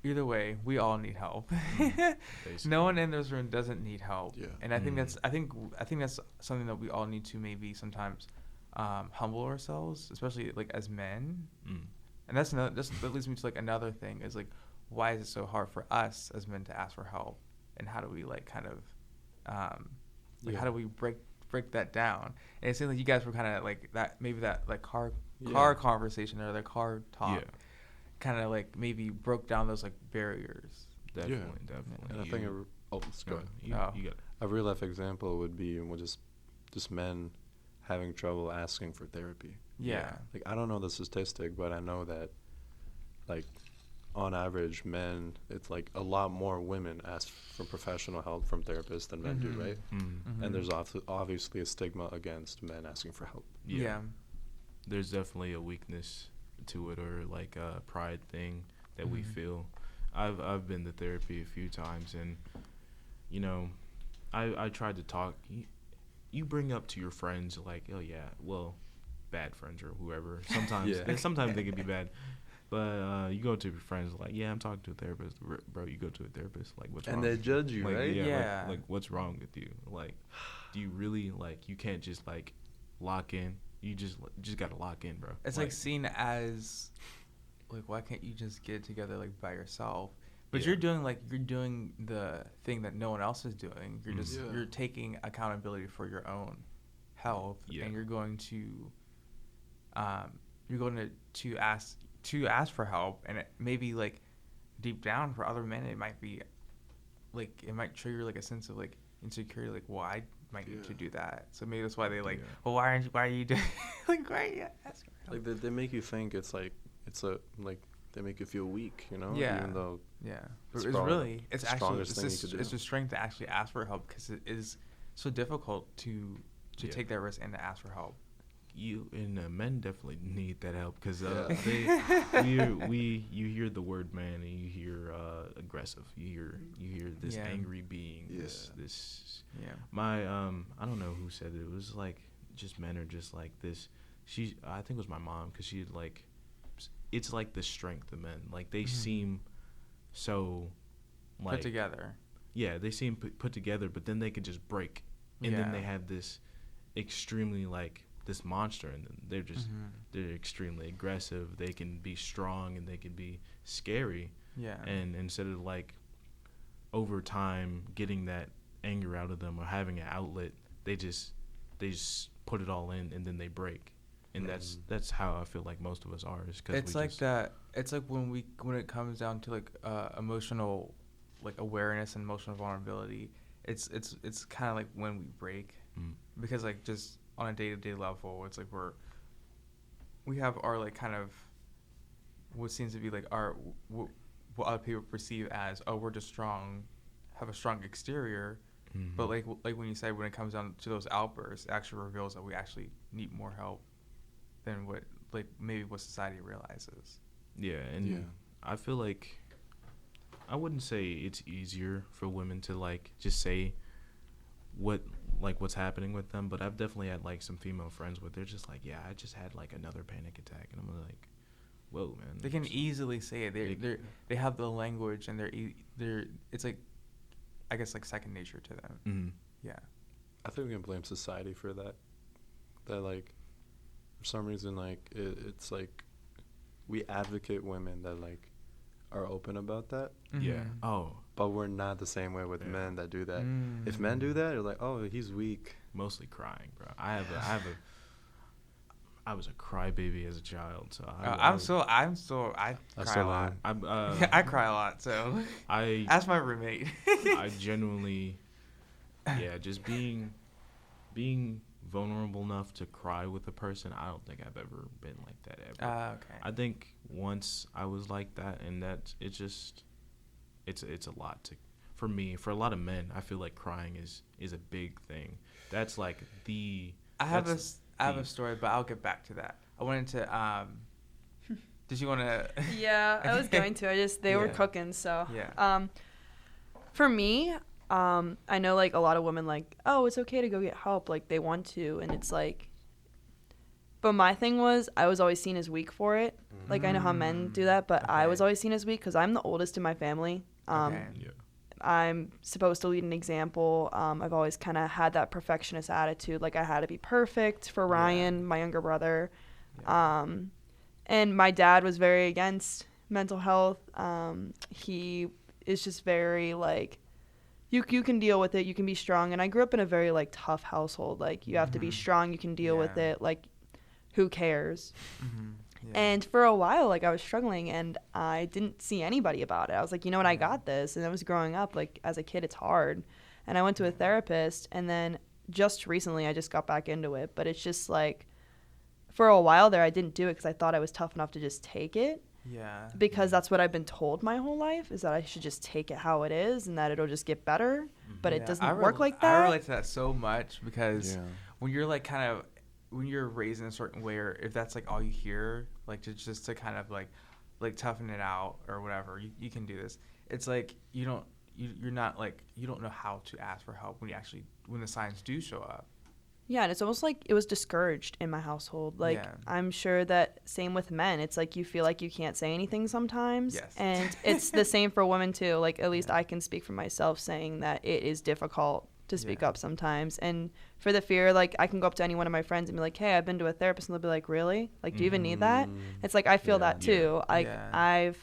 either way we all need help. No one in this room doesn't need help. Yeah. And I think that's something that we all need to maybe sometimes humble ourselves, especially like as men. Mm. And that leads me to like another thing is like, why is it so hard for us as men to ask for help, and how do we like kind of how do we break that down? And it seems like you guys were kind of like that, maybe that like car conversation or the car talk Yeah. kind of like maybe broke down those like barriers. Definitely. And I think let's go ahead. You got A real life example would be just men having trouble asking for therapy. Yeah. Like I don't know the statistic, but I know that like on average men, it's like a lot more women ask for professional help from therapists than men do, Mhm. right? Mhm. And there's obviously a stigma against men asking for help. Yeah. There's definitely a weakness to it, or like a pride thing that we Mhm. feel. I've been to therapy a few times, and you know, I tried to talk. You bring up to your friends like, oh yeah, well, bad friends or whoever. Sometimes Yeah. sometimes they can be bad. But you go to your friends like, yeah, I'm talking to a therapist. Bro, you go to a therapist, like, what's wrong? And they with judge you, Like, right? Yeah. Yeah. Like, what's wrong with you? Like, do you really, like, you can't just, like, lock in. You just got to lock in, bro. It's like seen as like, why can't you just get it together like by yourself? But Yeah. you're doing the thing that no one else is doing. You're just Yeah. you're taking accountability for your own health, Yeah. and you're going to ask for help, and it maybe like deep down for other men it might be like it might trigger like a sense of like insecurity, like, well, I might need to Yeah. do that. So maybe that's why they like, Yeah. well, why are you doing like, why are you asking for help? Like they make you think it's like they make you feel weak, you know? Yeah. Even though Yeah, but It's it's probably really it's the actually strongest thing you could it's do. a strength to actually ask for help, because it is so difficult to Yeah. take that risk and to ask for help. You and men definitely need that help, because Yeah. you hear the word man and you hear aggressive. You hear this Yeah. angry being. Yeah. This Yeah. my I don't know who said it. It was like just men are just like this. I think it was my mom, because she like it's like the strength of men. Like they Mhm. seem so like Put together. yeah, they seem put together, but then they could just break, and then they Yeah. have this extremely like this monster, and then they're just Mhm. they're extremely aggressive. They can be strong and they can be scary, Yeah. and instead of like over time getting that anger out of them or having an outlet, they just put it all in, and then they break, and that's how I feel like most of us are. Is 'cause It's like that. It's like when it comes down to like emotional, like awareness and emotional vulnerability. It's kind of like when we break, Mm. because like just on a day-to-day level, it's like we have our like kind of what seems to be like our what other people perceive as, oh, we're just strong, have a strong exterior, Mhm. but like when you say when it comes down to those outbursts, it actually reveals that we actually need more help than what like maybe what society realizes. Yeah, and Yeah. I feel like I wouldn't say it's easier for women to like just say what like what's happening with them, but I've definitely had like some female friends where they're just like, yeah, I just had like another panic attack, and I'm like, whoa, man. They can easily say it. They have the language, and they're it's like, I guess, like second nature to them. Mm-hmm. Yeah. I think we can blame society for that. That like, for some reason, like it's like, we advocate women that like are open about that, Yeah. Mhm. Oh, but we're not the same way with Yeah. men that do that. Mm. If men do that, you're like, oh, he's weak. mostly crying, bro. I was a crybaby as a child, so I I cry still a lot. am. I cry a lot, so I ask my roommate. I genuinely, yeah, just being vulnerable enough to cry with a person. I don't think I've ever been like that ever. Okay. I think once I was like that, and that it's just, it's a lot to, for me. For a lot of men, I feel like crying is a big thing. That's like the. I have that's a story, but I'll get back to that. I wanted to. Did you want to? Yeah, I was going to. They were Yeah. cooking, so. Yeah. For me, I know like a lot of women like, oh, it's okay to go get help, like they want to, and it's like. But my thing was, I was always seen as weak for it. Like I know how men do that, but I was Okay. always seen as weak because I'm the oldest in my family. Okay. Yeah. I'm supposed to lead an example. I've always kind of had that perfectionist attitude. Like I had to be perfect for Yeah. Ryan, my younger brother. Yeah. And my dad was very against mental health. He is just very like, you can deal with it. You can be strong. And I grew up in a very like tough household. Like you have to be Mhm. strong. You can deal with Yeah. it. Like who cares? Mhm. Yeah. And for a while, like I was struggling and I didn't see anybody about it. I was like, you know what, I Yeah. got this. And I was growing up, like as a kid, it's hard. And I went to a therapist, and then just recently I just got back into it. But it's just like, for a while there, I didn't do it because I thought I was tough enough to just take it. Yeah. Because that's what I've been told my whole life, is that I should just take it how it is and that it'll just get better. But it Yeah, doesn't I work like that. I relate to that so much because Yeah. when you're like kind of when you're raised in a certain way, or if that's like all you hear, like just to kind of like toughen it out or whatever, you can do this. It's like you're not like, you don't know how to ask for help when the signs do show up. Yeah, and it's almost like it was discouraged in my household. Like, Yeah. I'm sure that same with men. It's like you feel like you can't say anything sometimes. Yes. And it's the same for women, too. Like, at least Yeah. I can speak for myself saying that it is difficult to speak Yeah. up sometimes. And for the fear, like, I can go up to any one of my friends and be like, hey, I've been to a therapist. And they'll be like, really? Like, do you even need that? It's like, I feel Yeah. that, too. Like, Yeah. I've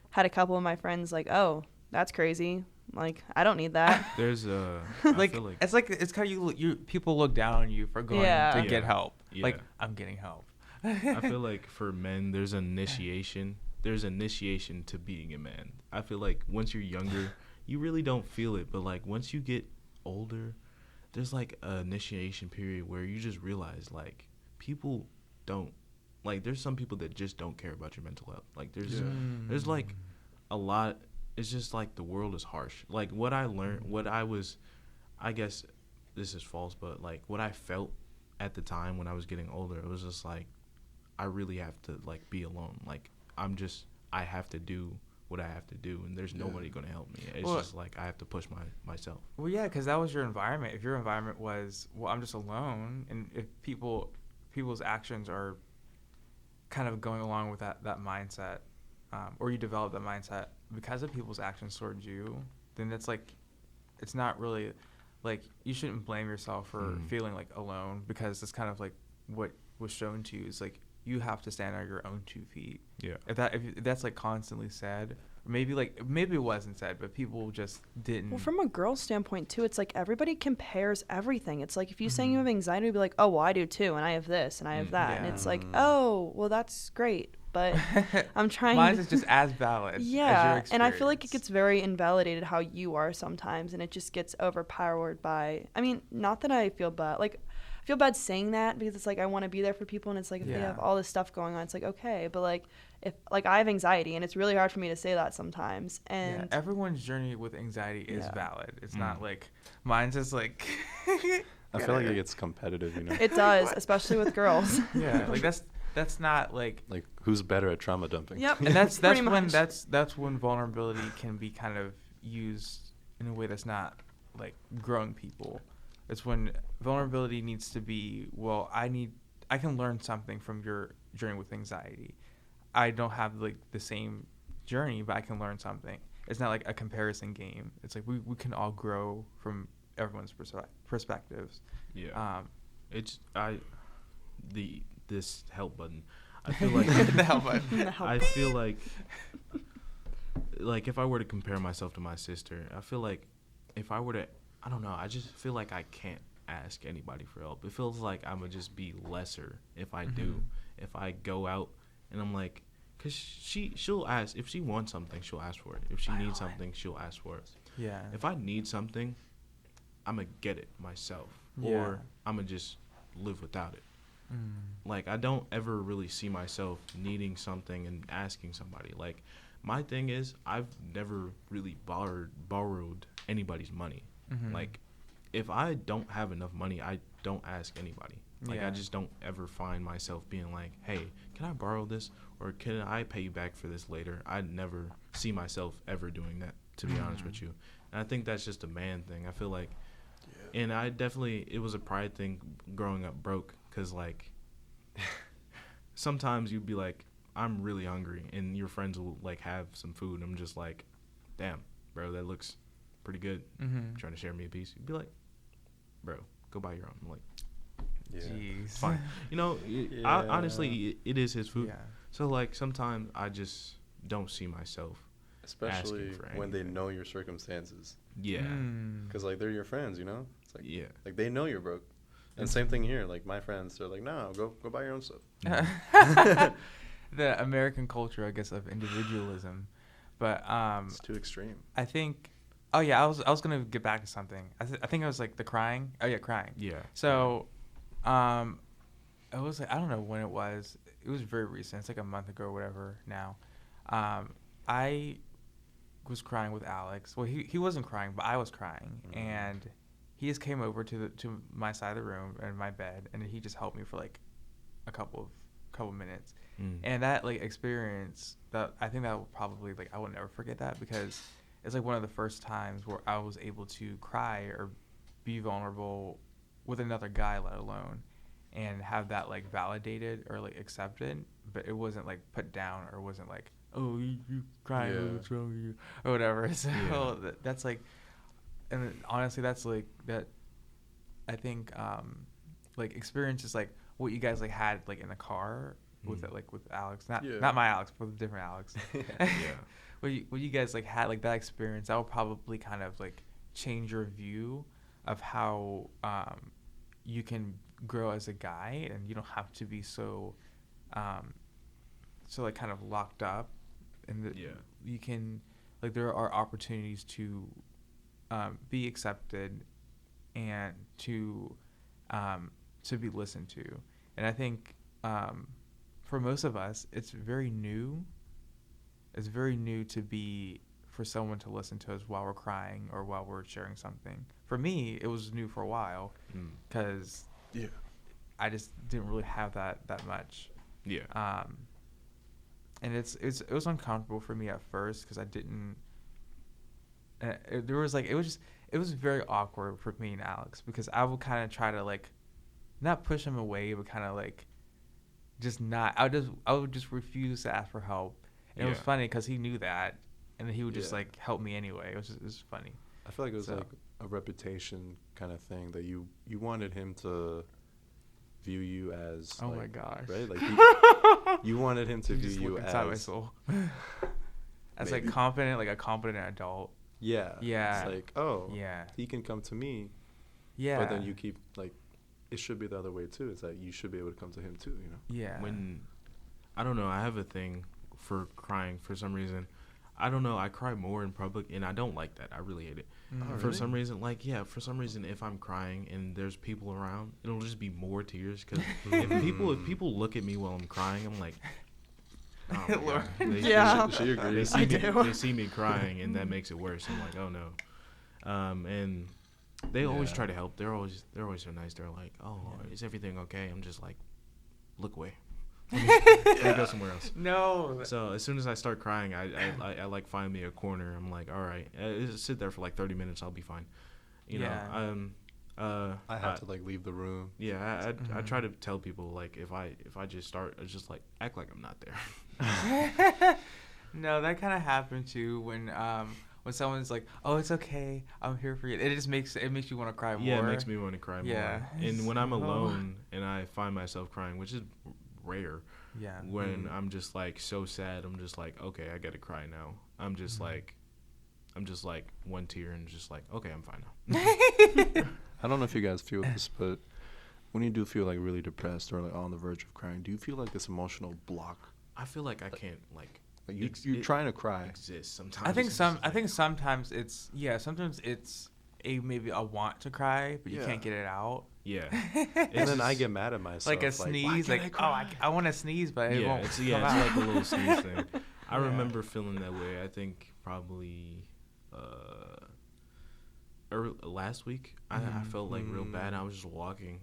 had a couple of my friends like, oh, that's crazy. Like, I don't need that. There's a Like, I feel like it's kind of you people look down on you for going Yeah. to Yeah. get help. Yeah. Like, I'm getting help. I feel like for men, there's initiation. There's initiation to being a man. I feel like once you're younger, you really don't feel it. But like once you get older, there's like an initiation period where you just realize like people don't, like there's some people that just don't care about your mental health. Like there's like a lot. It's just like the world is harsh. Like what I learned, I guess this is false, but like what I felt at the time when I was getting older, it was just like, I really have to like be alone. Like I have to do what I have to do, and there's nobody going to help me. It's Well, just like I have to push myself. Well, yeah, because that was your environment. If your environment was, well, I'm just alone, and if people's actions are kind of going along with that mindset, or you develop that mindset because of people's actions towards you, then it's like, it's not really, like, you shouldn't blame yourself for feeling like alone, because it's kind of like what was shown to you is like, you have to stand on your own 2 feet. Yeah. If that's like constantly said, or maybe it wasn't said, but people just didn't. Well, from a girl's standpoint too, it's like everybody compares everything. It's like if you saying you have anxiety, you'd be like, oh, well, I do too, and I have this, and I have that, and Yeah. it's like, oh, well, that's great, but I'm trying. Mine is just as valid. As Yeah, your and I feel like it experience. gets very invalidated how you are sometimes, and it just gets overpowered by. I mean, not that I feel bad. Like, I feel bad saying that because it's like I want to be there for people, and it's like if they Yeah. have all this stuff going on, it's like okay, but like if like I have anxiety, and it's really hard for me to say that sometimes, and Yeah, everyone's journey with anxiety is Yeah. valid. It's not like mine's just like. I feel like it gets competitive, you know. it does, especially with girls. Yeah, like that's not like. Like who's better at trauma dumping? Yep. And that's Pretty when much. that's when vulnerability can be kind of used in a way that's not like growing people. It's when vulnerability needs to be, well, I can learn something from your journey with anxiety. I don't have like the same journey, but I can learn something. It's not like a comparison game. It's like we can all grow from everyone's perspectives. Yeah. This help button. I feel like The help button. The help. I feel like if I were to compare myself to my sister, I feel like if I were to, I don't know, I just feel like I can't ask anybody for help. It feels like I'm gonna just be lesser if I do. If I go out and I'm like, cause she'll ask if she wants something, she'll ask for it. If she needs something, she'll ask for it. Yeah. If I need something, I'm gonna get it myself, Yeah. or I'm gonna just live without it. Like, I don't ever really see myself needing something and asking somebody. Like, my thing is, I've never really borrowed anybody's money. Like, if I don't have enough money, I don't ask anybody. Like, I just don't ever find myself being like, hey, can I borrow this? Or can I pay you back for this later? I never see myself ever doing that, to be honest with you. And I think that's just a man thing. I feel like, and I definitely, it was a pride thing growing up broke. Because, like, sometimes you'd be like, I'm really hungry, and your friends will, like, have some food, and I'm just like, damn, bro, that looks pretty good. Trying to share me a piece. You'd be like, bro, go buy your own. I'm like, Jeez. fine. You know, honestly, it is his food. Yeah. So, like, sometimes I just don't see myself. Especially for when they anything. know your circumstances. Yeah. Because, like, they're your friends, you know? It's like, Yeah. like they know you're broke. And same thing here. Like, my friends, they're like, no, go buy your own stuff. The American culture, I guess, of individualism. But It's too extreme. I think, oh yeah, I was gonna get back to something. I think it was like the crying. Oh yeah, crying. Yeah. So, it was like, I don't know when it was. It was very recent. It's like a month ago or whatever now. I was crying with Alex. Well, he wasn't crying, but I was crying, and he just came over to my side of the room and my bed, and he just helped me for like a couple minutes. And that like experience, that I think that will probably, like, I will never forget that, because it's like one of the first times where I was able to cry or be vulnerable with another guy, let alone, and have that like validated or like accepted, but it wasn't like put down, or wasn't like, oh, you crying, Yeah. what's wrong with you, or whatever. So Yeah. that's like, and honestly, that's like that. I think like experiences like what you guys like had like in the car with it, like with Alex, not my Alex, but with a different Alex. Yeah. what you guys like had like that experience, that will probably kind of like change your view of how you can grow as a guy, and you don't have to be so like kind of locked up, and you can, like, there are opportunities to be accepted and to be listened to. And I think for most of us, it's very new to be, for someone to listen to us while we're crying or while we're sharing something. For me, it was new for a while, because I just didn't really have that much. Yeah. And it was uncomfortable for me at first, because I didn't. It was very awkward for me and Alex, because I would kind of try to like, not push him away, but kind of like, just not. I would just refuse to ask for help. And it was funny because he knew that, and then he would just like help me anyway. It was funny. I feel like it was like a reputation kind of thing, that you wanted him to view you as, Oh like, my gosh. right? Like you wanted him to You view just you look inside my as, soul. As Maybe. like confident, like a competent adult. yeah. Yeah. It's like, oh, Yeah. he can come to me, Yeah. but then you keep, like, it should be the other way too. It's like you should be able to come to him too, you know? Yeah. When, I don't know, I have a thing for crying for some reason. I don't know, I cry more in public, and I don't like that. I really hate it. Oh, For really? some reason, like, for some reason, if I'm crying and there's people around, it'll just be more tears. Because if people look at me while I'm crying, I'm like, oh my Lord. God. Yeah. She They agrees. see, I me, do. they see me crying, and that makes it worse. I'm like, oh no. And they always Yeah. try to help. They're always so nice. They're like, oh, is everything okay? I'm just like, look away. Let me go somewhere else. No. So as soon as I start crying, I like find me a corner. I'm like, all right, just sit there for like 30 minutes. I'll be fine. You know. I have to like leave the room. Yeah, I try to tell people like if I just start, I just like act like I'm not there. No, that kind of happened too when someone's like, "Oh, it's okay, I'm here for you." It just makes you want to cry more. Yeah, it makes me want to cry Yeah. more. And when I'm alone and I find myself crying, which is rare, Yeah. when I'm just like so sad, I'm just like, okay, I gotta cry now. I'm just like one tear and just like, okay, I'm fine now. I don't know if you guys feel this, but when you do feel like really depressed or like on the verge of crying, do you feel like this emotional block? I feel like I can't like You're trying to cry. exist sometimes. I think It's just like, sometimes it's maybe a want to cry, but you Yeah. can't get it out. yeah. And then I get mad at myself. Like a why sneeze, can't like, I cry? I want to sneeze, but it Yeah, won't it's come it's out. like a little sneeze thing. I Yeah. remember feeling that way. I think probably last week. I felt like real bad. I was just walking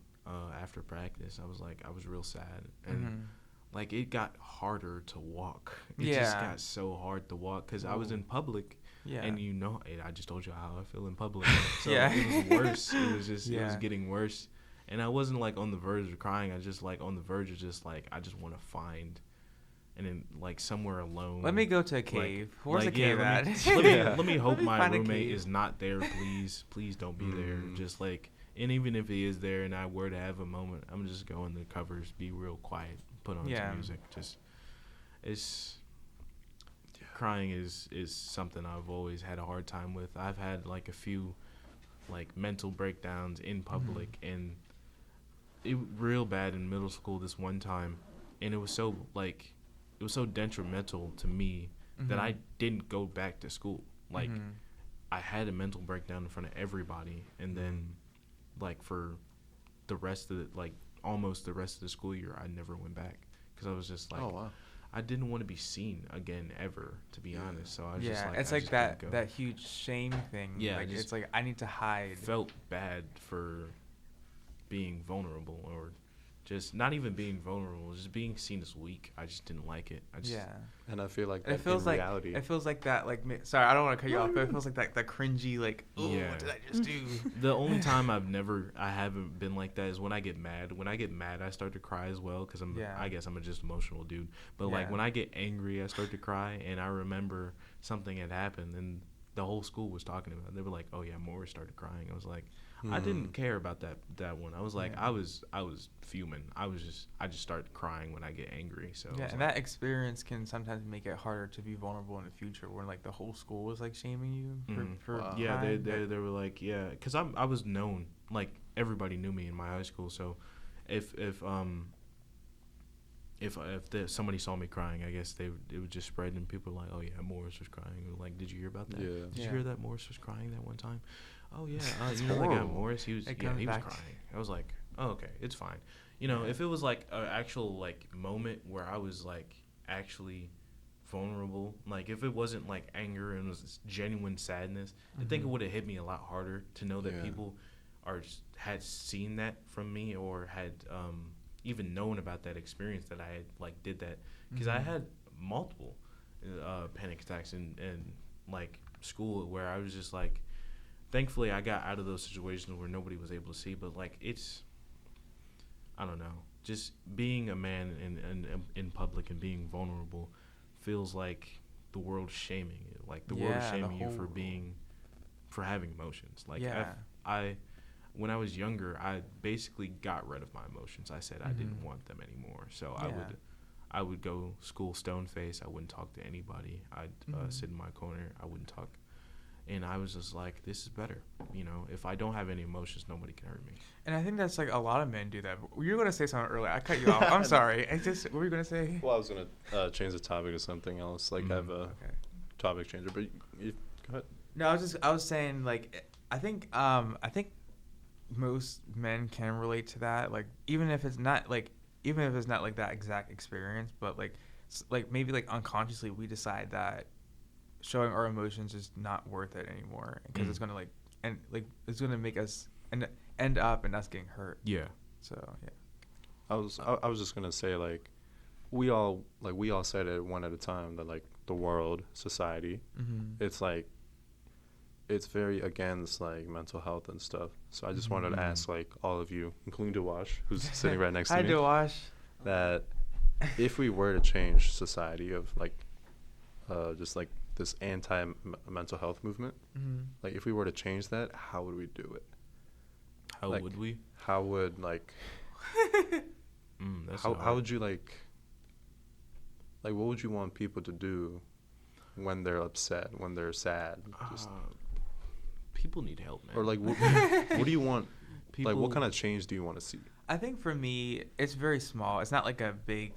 after practice. I was real sad, and Mhm. like it got harder to walk. It just Yeah. got so hard to walk because I was in public. Yeah. And I just told you how I feel in public. So Yeah. it was worse. It was just it was Yeah. getting worse. And I wasn't like on the verge of crying. I just like on the verge of just like I just want to find and then like somewhere alone. Let me go to a cave. Where's like, the cave yeah, at? let me hope Let me my find a roommate cave. is not there, please. Please don't be there. Just like, and even if he is there and I were to have a moment, I'm just going to the covers, be real quiet, put on Yeah. some music. Crying is something I've always had a hard time with. I've had like a few like mental breakdowns in public and it real bad in middle school this one time, and it was so detrimental to me that I didn't go back to school. Like I had a mental breakdown in front of everybody, and then like for the rest of almost the rest of the school year, I never went back because I was just like, Oh wow. I didn't want to be seen again ever, to be honest. So I was just Yeah, like, it's I like just couldn't go. that huge shame thing. Yeah, like just it's like I need to hide. Felt bad for being vulnerable, or just not even being vulnerable, just being seen as weak. I just didn't like it. Yeah. And I feel like It that feels in like reality. it feels like that like sorry, I don't want to cut you off, but it feels like that cringy like, oh, Yeah. what did I just do? The only time I haven't been like that is when I get mad. When I get mad, I start to cry as well because I guess I'm a just emotional dude. But like Yeah. when I get angry, I start to cry, and I remember something had happened, and the whole school was talking about it. They were like, "Oh yeah, Morris started crying." I was like, I didn't care about that one. I was like, Yeah. I was fuming. I just start crying when I get angry. So Yeah, I was and like, that experience can sometimes make it harder to be vulnerable in the future, when like the whole school is like shaming you for Wow. yeah, crying, they were like, yeah, because I was known, like everybody knew me in my high school. So if somebody saw me crying, I guess it would just spread, and people were like, oh yeah, Morris was crying. Like, did you hear about that? Yeah. Did you Yeah. hear that Morris was crying that one time? Oh yeah, It's you know that guy horrible. Morris. He was It yeah, comes he was back. crying. I was like, oh okay, it's fine. You know, Yeah. if it was like an actual like moment where I was like actually vulnerable, like if it wasn't like anger and was genuine sadness, I think it would have hit me a lot harder to know that Yeah. people had seen that from me, or had even known about that experience that I had like did that, because I had multiple panic attacks in like school where I was just like, thankfully I got out of those situations where nobody was able to see, but like it's, I don't know, just being a man in public and being vulnerable feels like the world's shaming you, like the world is Yeah, the shaming you whole- for having emotions. Like Yeah. when I was younger, I basically got rid of my emotions. I said I didn't want them anymore. So Yeah. I would go school stone face. I wouldn't talk to anybody. I'd sit in my corner. I wouldn't talk. And I was just like, this is better. You know, if I don't have any emotions, nobody can hurt me. And I think that's like a lot of men do that. You were gonna say something earlier. I cut you off. I'm sorry. What were you gonna say? Well, I was gonna change the topic to something else, like have a Okay. topic changer. But go ahead. No, I was saying like I think most men can relate to that. Like even if it's not like that exact experience, but like maybe like unconsciously we decide that showing our emotions is not worth it anymore, because it's gonna it's gonna make us end up in us getting hurt. Yeah. So yeah. I was just gonna say, like we all said it one at a time, that like the world, society, it's like it's very against like mental health and stuff. So I just wanted to ask like all of you, including Dewash, who's sitting right next to Hi, me, Dewash. that if we were to change society of like just like this anti-mental health movement, like if we were to change that, how would we do it? How Like, would we? How would like That's how would you like what would you want people to do when they're upset, when they're sad, just, people need help, man. or like what do you want? people, Like what kind of change do you want to see? I think for me, it's very small. It's not like a big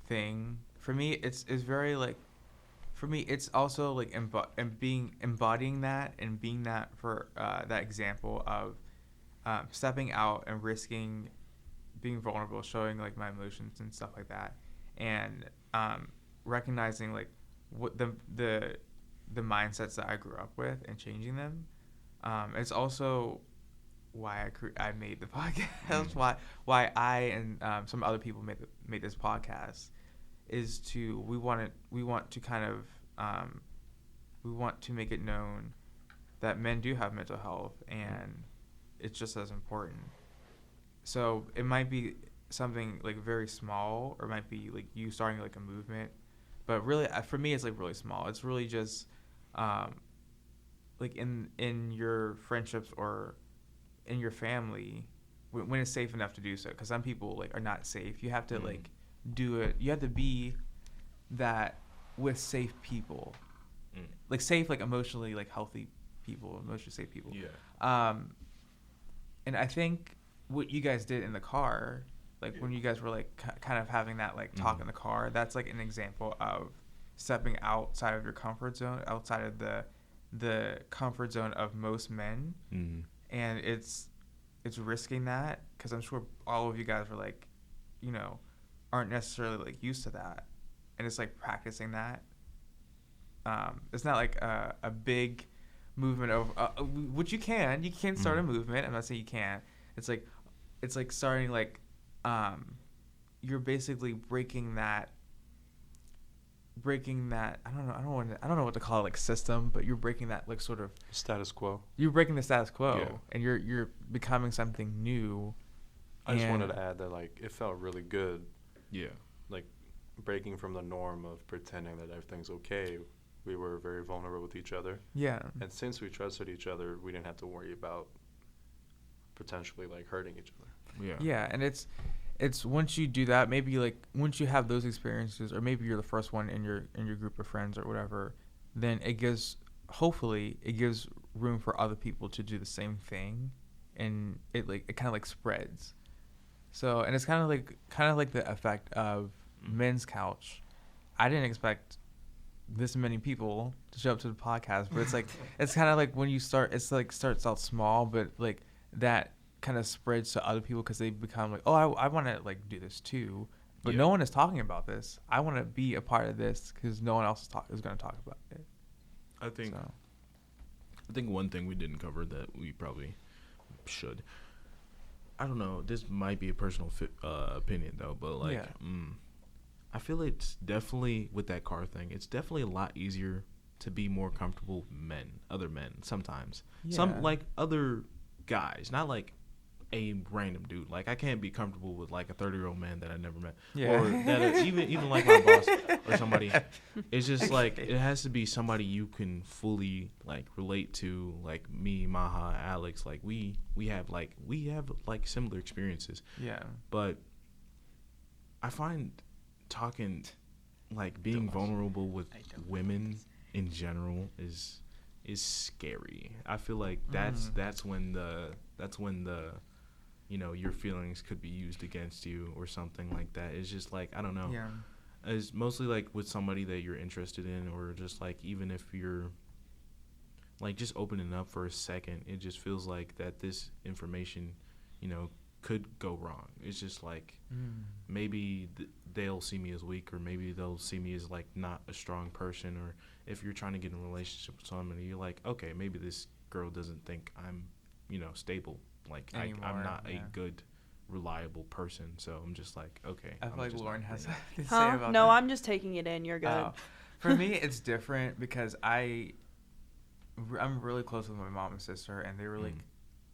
thing. For me, it's very like, for me, it's also like embodying that and being that for that example of stepping out and risking being vulnerable, showing like my emotions and stuff like that, and recognizing like what the mindsets that I grew up with and changing them. It's also why I made the podcast. Why I and some other people made this podcast is to we want to kind of we want to make it known that men do have mental health and it's just as important. So it might be something like very small, or it might be like you starting like a movement, but really for me it's like really small. It's really just like in your friendships or in your family when it's safe enough to do so, because some people like are not safe. You have to like do it. You have to be that with safe people, like safe, like emotionally like healthy people, emotionally safe people. Yeah. And I think what you guys did in the car, like when you guys were like kind of having that like talk in the car, that's like an example of stepping outside of your comfort zone, outside of the comfort zone of most men. And it's risking that, because I'm sure all of you guys were like, you know, aren't necessarily like used to that, and it's like practicing that. It's not like a big movement of which you can start a movement. I'm not saying you can't. It's like starting like you're basically breaking that I don't know what to call it, like system, but you're breaking that like sort of Status quo. you're breaking the status quo. Yeah. And you're becoming something new. I just wanted to add that like it felt really good, Yeah. like breaking from the norm of pretending that everything's okay. We were very vulnerable with each other, Yeah. and since we trusted each other, we didn't have to worry about potentially like hurting each other. Yeah. Yeah, and it's once you do that, maybe like once you have those experiences, or maybe you're the first one in your group of friends or whatever, then hopefully it gives room for other people to do the same thing, and it kind of like spreads. So, and it's kind of like the effect of Men's Couch. I didn't expect this many people to show up to the podcast, but it's like it's kind of like when you start, it's like starts out small, but like that kind of spreads to other people because they become like, oh, I want to like do this too, but no one is talking about this. I want to be a part of this because no one else is going to talk about it. I think one thing we didn't cover that we probably should. I don't know. This might be a personal opinion though, but like, I feel it's definitely with that car thing. It's definitely a lot easier to be more comfortable with other men sometimes. Some like other guys, not like a random dude. Like I can't be comfortable with like a 30-year-old man that I never met, or that even like my boss or somebody. It's just like it has to be somebody you can fully like relate to, like me, Maha, Alex. Like we have like similar experiences. Yeah. But I find talking, like being vulnerable with women in general is scary. I feel like that's when the you know, your feelings could be used against you or something like that. It's just like, I don't know. Yeah. It's mostly like with somebody that you're interested in, or just like even if you're like just opening up for a second, it just feels like that this information, you know, could go wrong. It's just like maybe they'll see me as weak, or maybe they'll see me as like not a strong person, or if you're trying to get in a relationship with somebody, you're like, okay, maybe this girl doesn't think I'm, you know, stable. Like I'm not a good, reliable person. So I'm just like, okay. I feel like Lauren has something to say Huh? about No, that. I'm just taking it in. You're good. For me, it's different because I I'm really close with my mom and sister, and they were like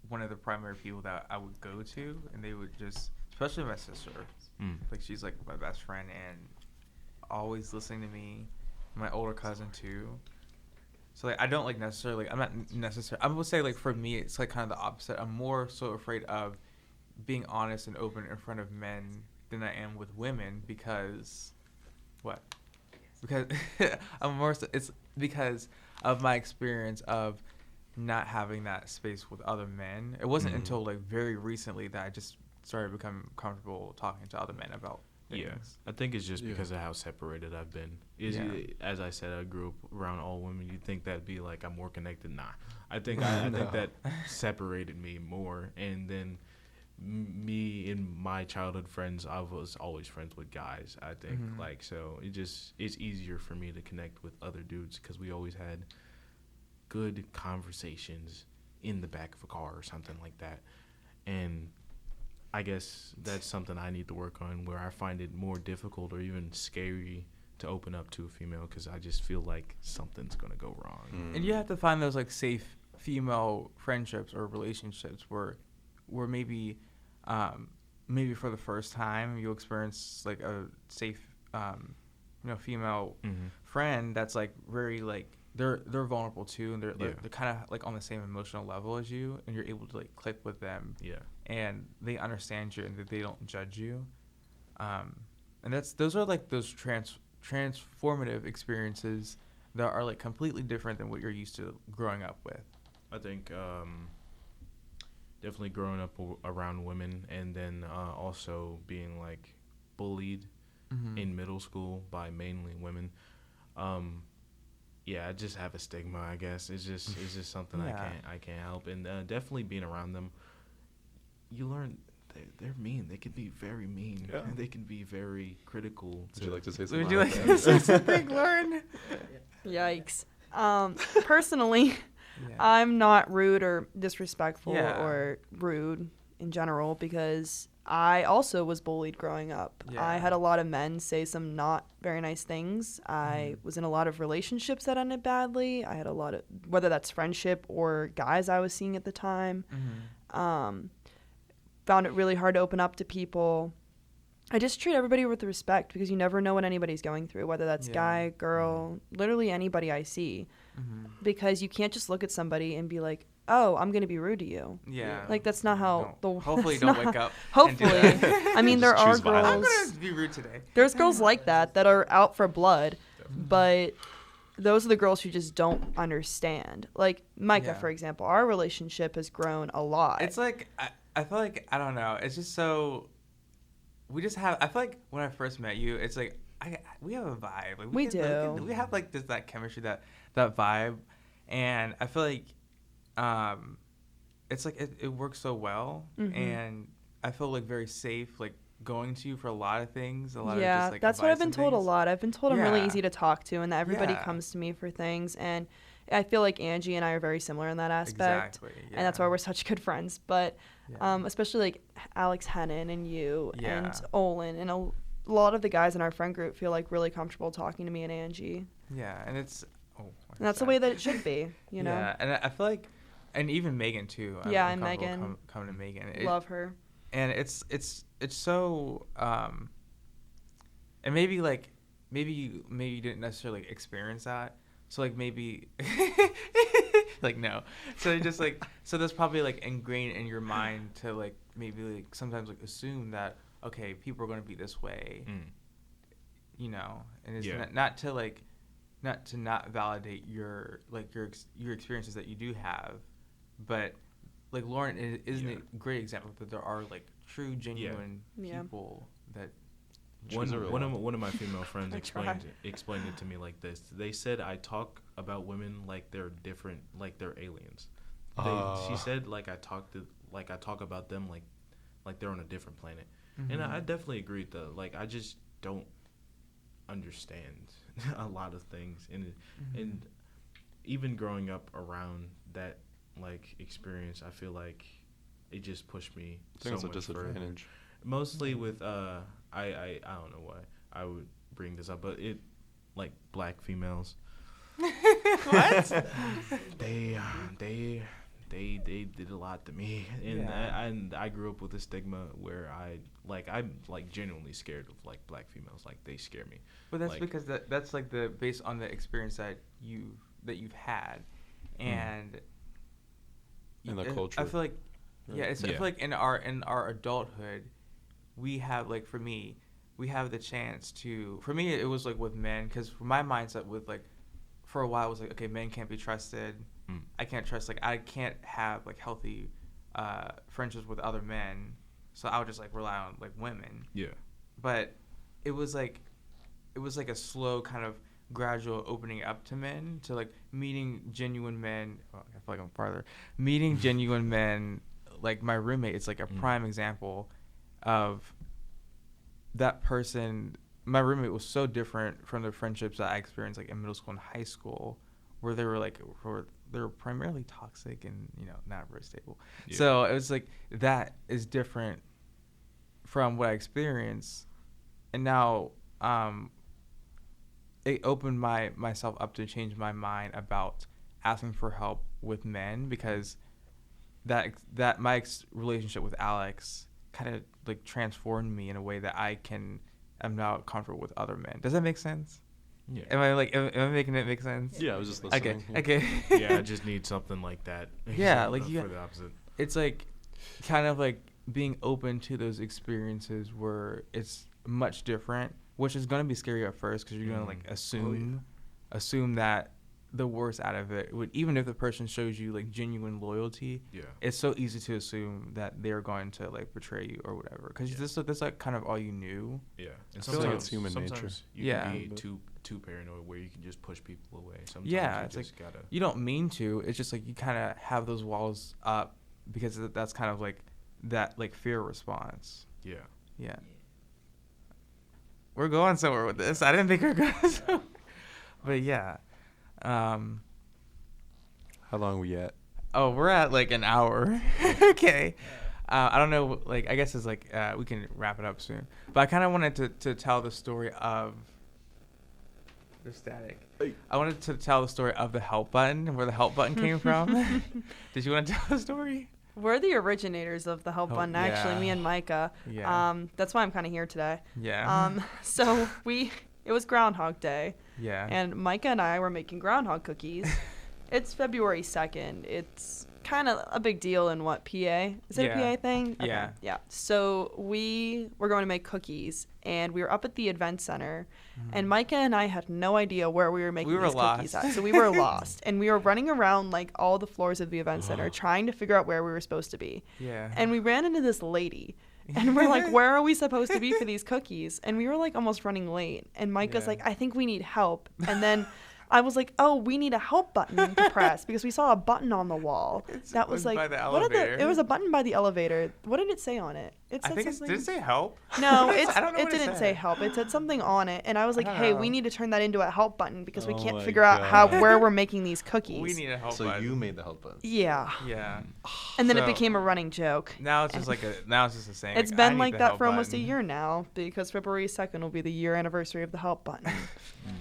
one of the primary people that I would go to, and they would just, especially my sister, like she's like my best friend and always listening to me. My older cousin too. So like I don't like necessarily. I'm not necessarily. I would say like for me, it's like kind of the opposite. I'm more so afraid of being honest and open in front of men than I am with women because, what? Because I'm more. So, it's because of my experience of not having that space with other men. It wasn't until like very recently that I just started becoming comfortable talking to other men about things. Yeah, I think it's just because of how separated I've been. As I said, I grew up around all women. You'd think that'd be like I'm more connected. Nah, I think I think that separated me more. And then me and my childhood friends, I was always friends with guys. I think like so it's easier for me to connect with other dudes because we always had good conversations in the back of a car or something like that. And I guess that's something I need to work on, where I find it more difficult or even scary to open up to a female because I just feel like something's going to go wrong. And you have to find those like safe female friendships or relationships where maybe for the first time you'll experience like a safe female friend that's like very like they're vulnerable too, and they're kind of like on the same emotional level as you, and you're able to like click with them. Yeah. And they understand you and that they don't judge you. And those are like those transformative experiences that are like completely different than what you're used to growing up with. I think definitely growing up around women, and then also being like bullied in middle school by mainly women. Yeah, I just have a stigma, I guess. It's just something I can't help, and definitely being around them, you learn they're mean. They can be very mean. Yeah. They can be very critical. Would you like to say something? Would you like to say something, Lauren? Yikes. Personally, I'm not rude or disrespectful or rude in general because I also was bullied growing up. Yeah. I had a lot of men say some not very nice things. I was in a lot of relationships that ended badly. I had a lot of, whether that's friendship or guys I was seeing at the time. Found it really hard to open up to people. I just treat everybody with respect because you never know what anybody's going through, whether that's guy, girl, literally anybody I see. Because you can't just look at somebody and be like, oh, I'm going to be rude to you. Yeah. Like, that's not how... Hopefully don't wake up. Hopefully. I mean, there are girls... I'm going to be rude today. There's girls like that are out for blood, but those are the girls who just don't understand. Like, Micah, for example, our relationship has grown a lot. It's like, I feel like, I don't know, it's just so... We just have... I feel like when I first met you, it's like, we have a vibe. Like, we do. We have, like, that chemistry, that vibe, and I feel like... it's like it works so well, and I feel like very safe, like going to you for a lot of things. That's what I've been told a lot. I've been told I'm really easy to talk to, and that everybody comes to me for things. And I feel like Angie and I are very similar in that aspect, and that's why we're such good friends. But especially like Alex Hennon and you and Olin and a lot of the guys in our friend group feel like really comfortable talking to me and Angie. Yeah, and it's and that's the way that it should be, you know. Yeah, and I feel like. And even Megan too. And Megan. Coming to Megan. Love her. And it's so and maybe you didn't necessarily experience that. So like maybe like no. So just like so that's probably like ingrained in your mind to like maybe like sometimes like assume that okay, people are going to be this way. You know, and it's not to not validate your experiences that you do have. But like Lauren isn't a great example that there are like true genuine people that one of my female friends explained it to me like this. They said I talk about women like they're different, like they're aliens. She said like I talk about them like they're on a different planet. And I definitely agree with that. Like I just don't understand a lot of things, and even growing up around that like experience, I feel like it just pushed me so much further. Mostly with I don't know why I would bring this up, but it like black females. What? They did a lot to me, and Yeah. I grew up with a stigma where I'm like genuinely scared of like black females. Like they scare me. But that's Like- because that's like the based on the experience that you've had, and In the I culture. feel like, yeah, I Yeah. feel like in our adulthood, we have like for me, we have the chance to. For me, it was like with men, because for my mindset with like, for a while it was like, okay, men can't be trusted. I can't trust, like I can't have like healthy friendships with other men, so I would just like rely on like women. Yeah. But it was like a slow kind of gradual opening up to men, to like meeting genuine men. Oh, I feel like I'm farther. Meeting genuine men, like my roommate, it's like a prime example of that person. My roommate was so different from the friendships that I experienced like in middle school and high school, where they were primarily toxic and not very stable. Yeah. So it was like that is different from what I experienced, and now it opened myself up to change my mind about asking for help with men, because that my relationship with Alex kind of like transformed me in a way that I'm now comfortable with other men. Does that make sense? Yeah. Am I making it make sense? Yeah, I was just Okay. listening. Okay. Yeah, I just need something like that. Yeah, like for the opposite. It's like kind of like being open to those experiences where it's much different, which is going to be scary at first, because you're going to like assume that the worst out of it would, even if the person shows you like genuine loyalty. Yeah. It's so easy to assume that they're going to like betray you or whatever, because that's like kind of all you knew. Yeah, and feel like it's human nature. sometimes you Yeah. can be too paranoid where you can just push people away. Sometimes Yeah, you it's just gotta. You don't mean to. It's just like you kind of have those walls up because that's kind of like that like fear response. Yeah. Yeah. We're going somewhere with this. I didn't think we were going somewhere. But yeah. How long we at? Oh, we're at like an hour. Okay. I don't know. Like, I guess it's like we can wrap it up soon. But I kind of wanted to tell the story of the static. I wanted to tell the story of the help button and where the help button came from. Did you want to tell the story? We're the originators of the help Oh, button, actually, yeah. me and Micah. Yeah. That's why I'm kind of here today. Yeah. So it was Groundhog Day, Yeah. and Micah and I were making groundhog cookies. It's February 2nd. It's kind of a big deal in what, PA? Is it Yeah. a PA thing? Okay. Yeah. Yeah. So we were going to make cookies, and we were up at the event center, and Micah and I had no idea where we were making We were these cookies lost. at. So we were lost, and we were running around like all the floors of the event center trying to figure out where we were supposed to be. Yeah. And we ran into this lady. And we're like, where are we supposed to be for these cookies? And we were like almost running late. And Micah's Yeah. like, I think we need help. And then I was like, oh, we need a help button to press because we saw a button on the wall. That was like, by the what did elevator. it was a button by the elevator. What did it say on it? It I said think something. did it say help? No, I don't know it what didn't say said. help. It said something on it, and I was like, don't "Hey, know. we need to turn that into a help button because we Oh can't my figure out God. where we're making these cookies." We need a help So button. you made the help button. Yeah, Yeah. and then it So- became a running joke. Now it's just a saying. It's I been need like the that help for almost a button. year now because February 2nd will be the year anniversary of the help button.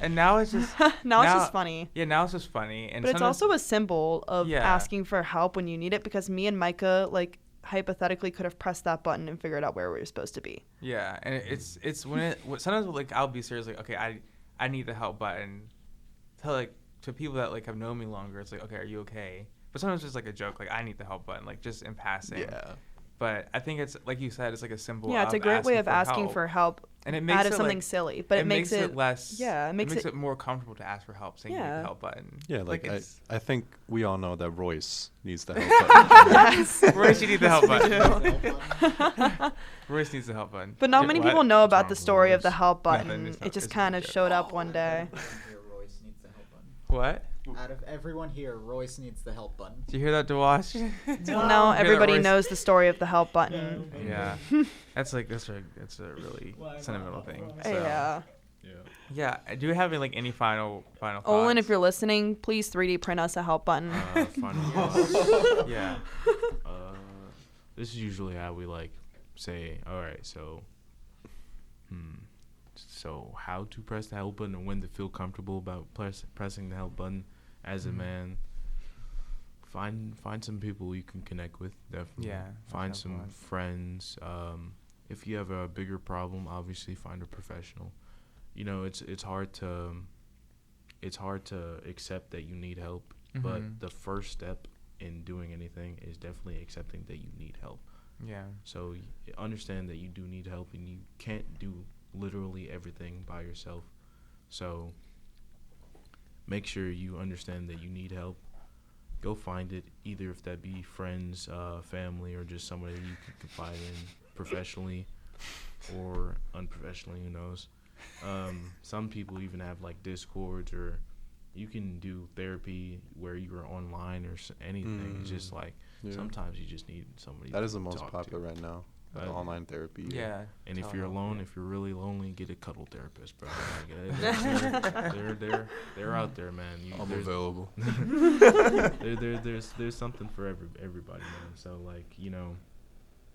And now it's just now it's Now- just funny. yeah. Now it's just funny. And But it's sometimes- also a symbol of Yeah. asking for help when you need it because me and Micah, like, hypothetically could have pressed that button and figured out where we were supposed to be. Yeah, and it's sometimes like I'll be serious like, okay, I need the help button. To people that like have known me longer, it's like, okay, are you okay? But sometimes it's just like a joke, like I need the help button, like just in passing. Yeah. But I think it's like you said, it's like a symbol. Yeah, it's a great way of asking help. for help And it makes out of it something like, silly, but it makes it less. yeah, it makes it- it more comfortable to ask for help, saying you need Yeah. the help button. Yeah, like it's, I think we all know that Royce needs the help button. yes. Royce, you need the help button. do. Royce needs the help button. But not Yeah, many what? people know What's about wrong the with story of Royce? the help Nothing, button. it's It not- just it's kind of good. showed up one day. Here, Royce needs the help button. What? Out of everyone here, Royce needs the help button. Did you hear that, Dewash? Well, now Hear that, everybody Royce? knows the story of the help button. Yeah, that's a really sentimental thing. So. Yeah. Yeah. Yeah. Do you have like any final thoughts? Olin, if you're listening, please 3D print us a help button. Final thoughts. yeah. This is usually how we like say, all right, so how to press the help button and when to feel comfortable about pressing the help button. as a Mhm. man, find some people you can connect with. Definitely. Yeah, that's Find number some one. friends. If you have a bigger problem, obviously find a professional. You know, it's hard to accept that you need help, Mhm. but the first step in doing anything is definitely accepting that you need help. Yeah. So understand that you do need help and you can't do literally everything by yourself. So make sure you understand that you need help. Go find it, either if that be friends, family, or just somebody you can confide in professionally or unprofessionally, who knows. Some people even have like Discords, or you can do therapy where you are online or anything. It's just like Yeah. sometimes you just need somebody That is to the most talk popular to. right now. Uh, Online therapy. Yeah. And if you're telehealth, alone, yeah. if you're really lonely, get a cuddle therapist, bro. Like, they're out there, man. I'm available. There's something for everybody, man. So like, you know,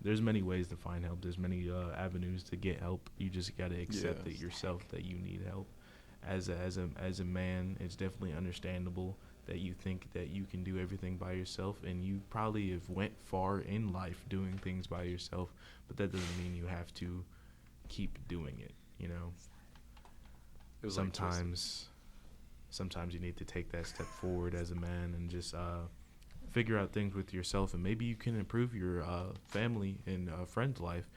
there's many ways to find help. There's many avenues to get help. You just gotta accept it Yes. yourself that you need help. As a man, it's definitely understandable that you think that you can do everything by yourself, and you probably have went far in life doing things by yourself, but that doesn't mean you have to keep doing it, you know. It was like Sometimes you need to take that step forward as a man and just figure out things with yourself, and maybe you can improve your family and friends' life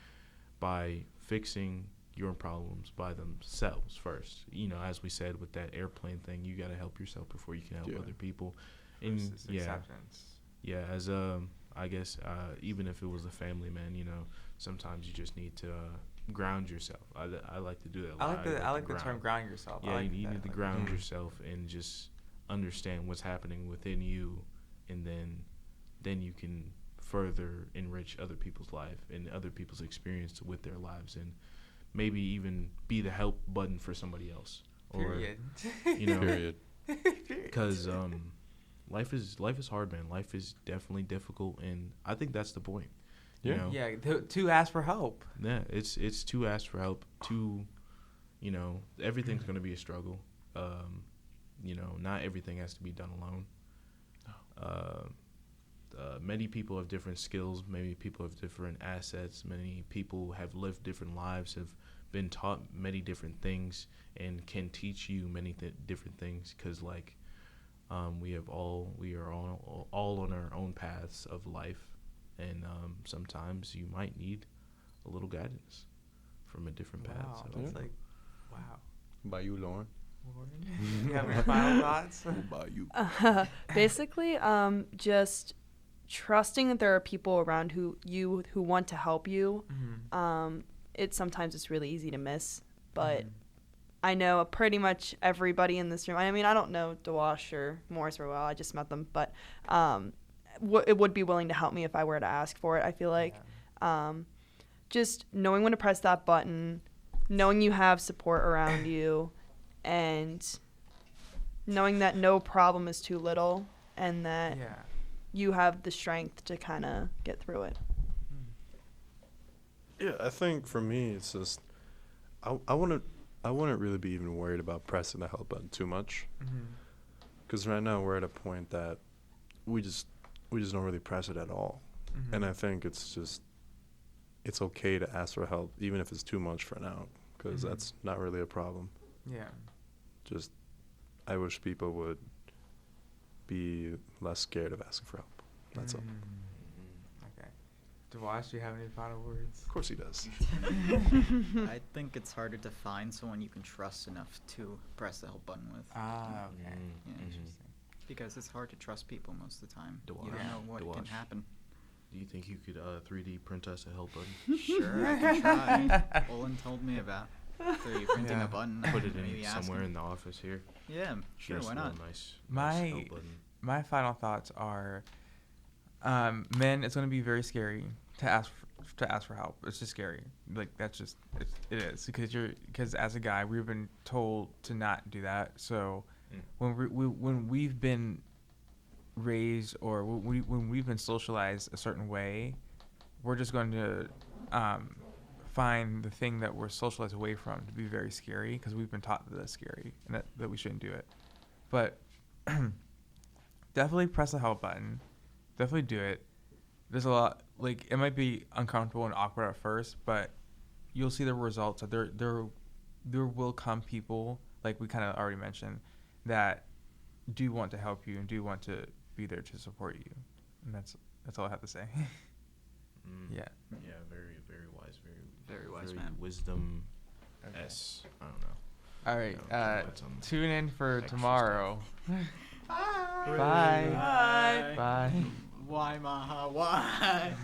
by fixing your problems by themselves first. You know, as we said with that airplane thing, you got to help yourself before you can help Yeah. other people. And Versus acceptance. yeah, as I guess even if it was a family man, you know, sometimes you just need to ground yourself. I like to do that a lot. I like the term ground yourself. I Yeah, like you that, need to like- ground Mhm. yourself and just understand what's happening within you, and then you can further enrich other people's life and other people's experience with their lives, and maybe even be the help button for somebody else. Period. Or, you know, Period. because life is hard, man. Life is definitely difficult, and I think that's the point. You Yeah. know? Yeah. To ask for help. Yeah, it's to ask for help. To, you know, everything's gonna be a struggle. You know, not everything has to be done alone. Many people have different skills. Many people have different assets. Many people have lived different lives, have been taught many different things, and can teach you many different things. Because like, we are all on our own paths of life, and sometimes you might need a little guidance from a different path. Wow. So, That's Yeah. like, wow. By you, Lauren. Lauren, you have any final thoughts? By you. Basically, just trusting that there are people around who want to help you. Mhm. Sometimes it's really easy to miss, but Mhm. I know pretty much everybody in this room. I mean, I don't know Dewash or Morris very well. I just met them, but it would be willing to help me if I were to ask for it. I feel like just knowing when to press that button, knowing you have support around you, and knowing that no problem is too little, and that Yeah. you have the strength to kind of get through it. Yeah, I think for me, it's just I wouldn't really be even worried about pressing the help button too much, Mhm. because right now we're at a point that we just don't really press it at all, Mhm. and I think it's okay to ask for help even if it's too much for now, because Mhm. that's not really a problem. Yeah. Just I wish people would be less scared of asking for help. That's all. Okay. Dewash, do you have any final words? Of course he does. I think it's harder to find someone you can trust enough to press the help button with. Ah, okay. Yeah. Interesting. Because it's hard to trust people most of the time. You Dewash. don't know what can Dewash. happen. do you think you could 3D print us a help button? Sure, I can try. Olin told me about 3D printing Yeah. a button. Put it Maybe in ask somewhere him. in the office here. Yeah, sure, Get us why a not? little nice My- help button. My final thoughts are, men, it's going to be very scary to ask for help. It's just scary. Like it is because as a guy, we've been told to not do that. So when we've been raised or when we've been socialized a certain way, we're just going to find the thing that we're socialized away from to be very scary because we've been taught that that's scary and that we shouldn't do it. But definitely press the help button. Definitely do it. There's a lot, like, it might be uncomfortable and awkward at first, but you'll see the results. That there will come people, like we kind of already mentioned, that do want to help you and do want to be there to support you. And that's all I have to say. Yeah. Yeah, very, very wise, Very wise man. Wisdom. Okay. I don't know. All right. Put some Tune in for extra tomorrow. Bye. Bye. Bye. Why, Maha? Why?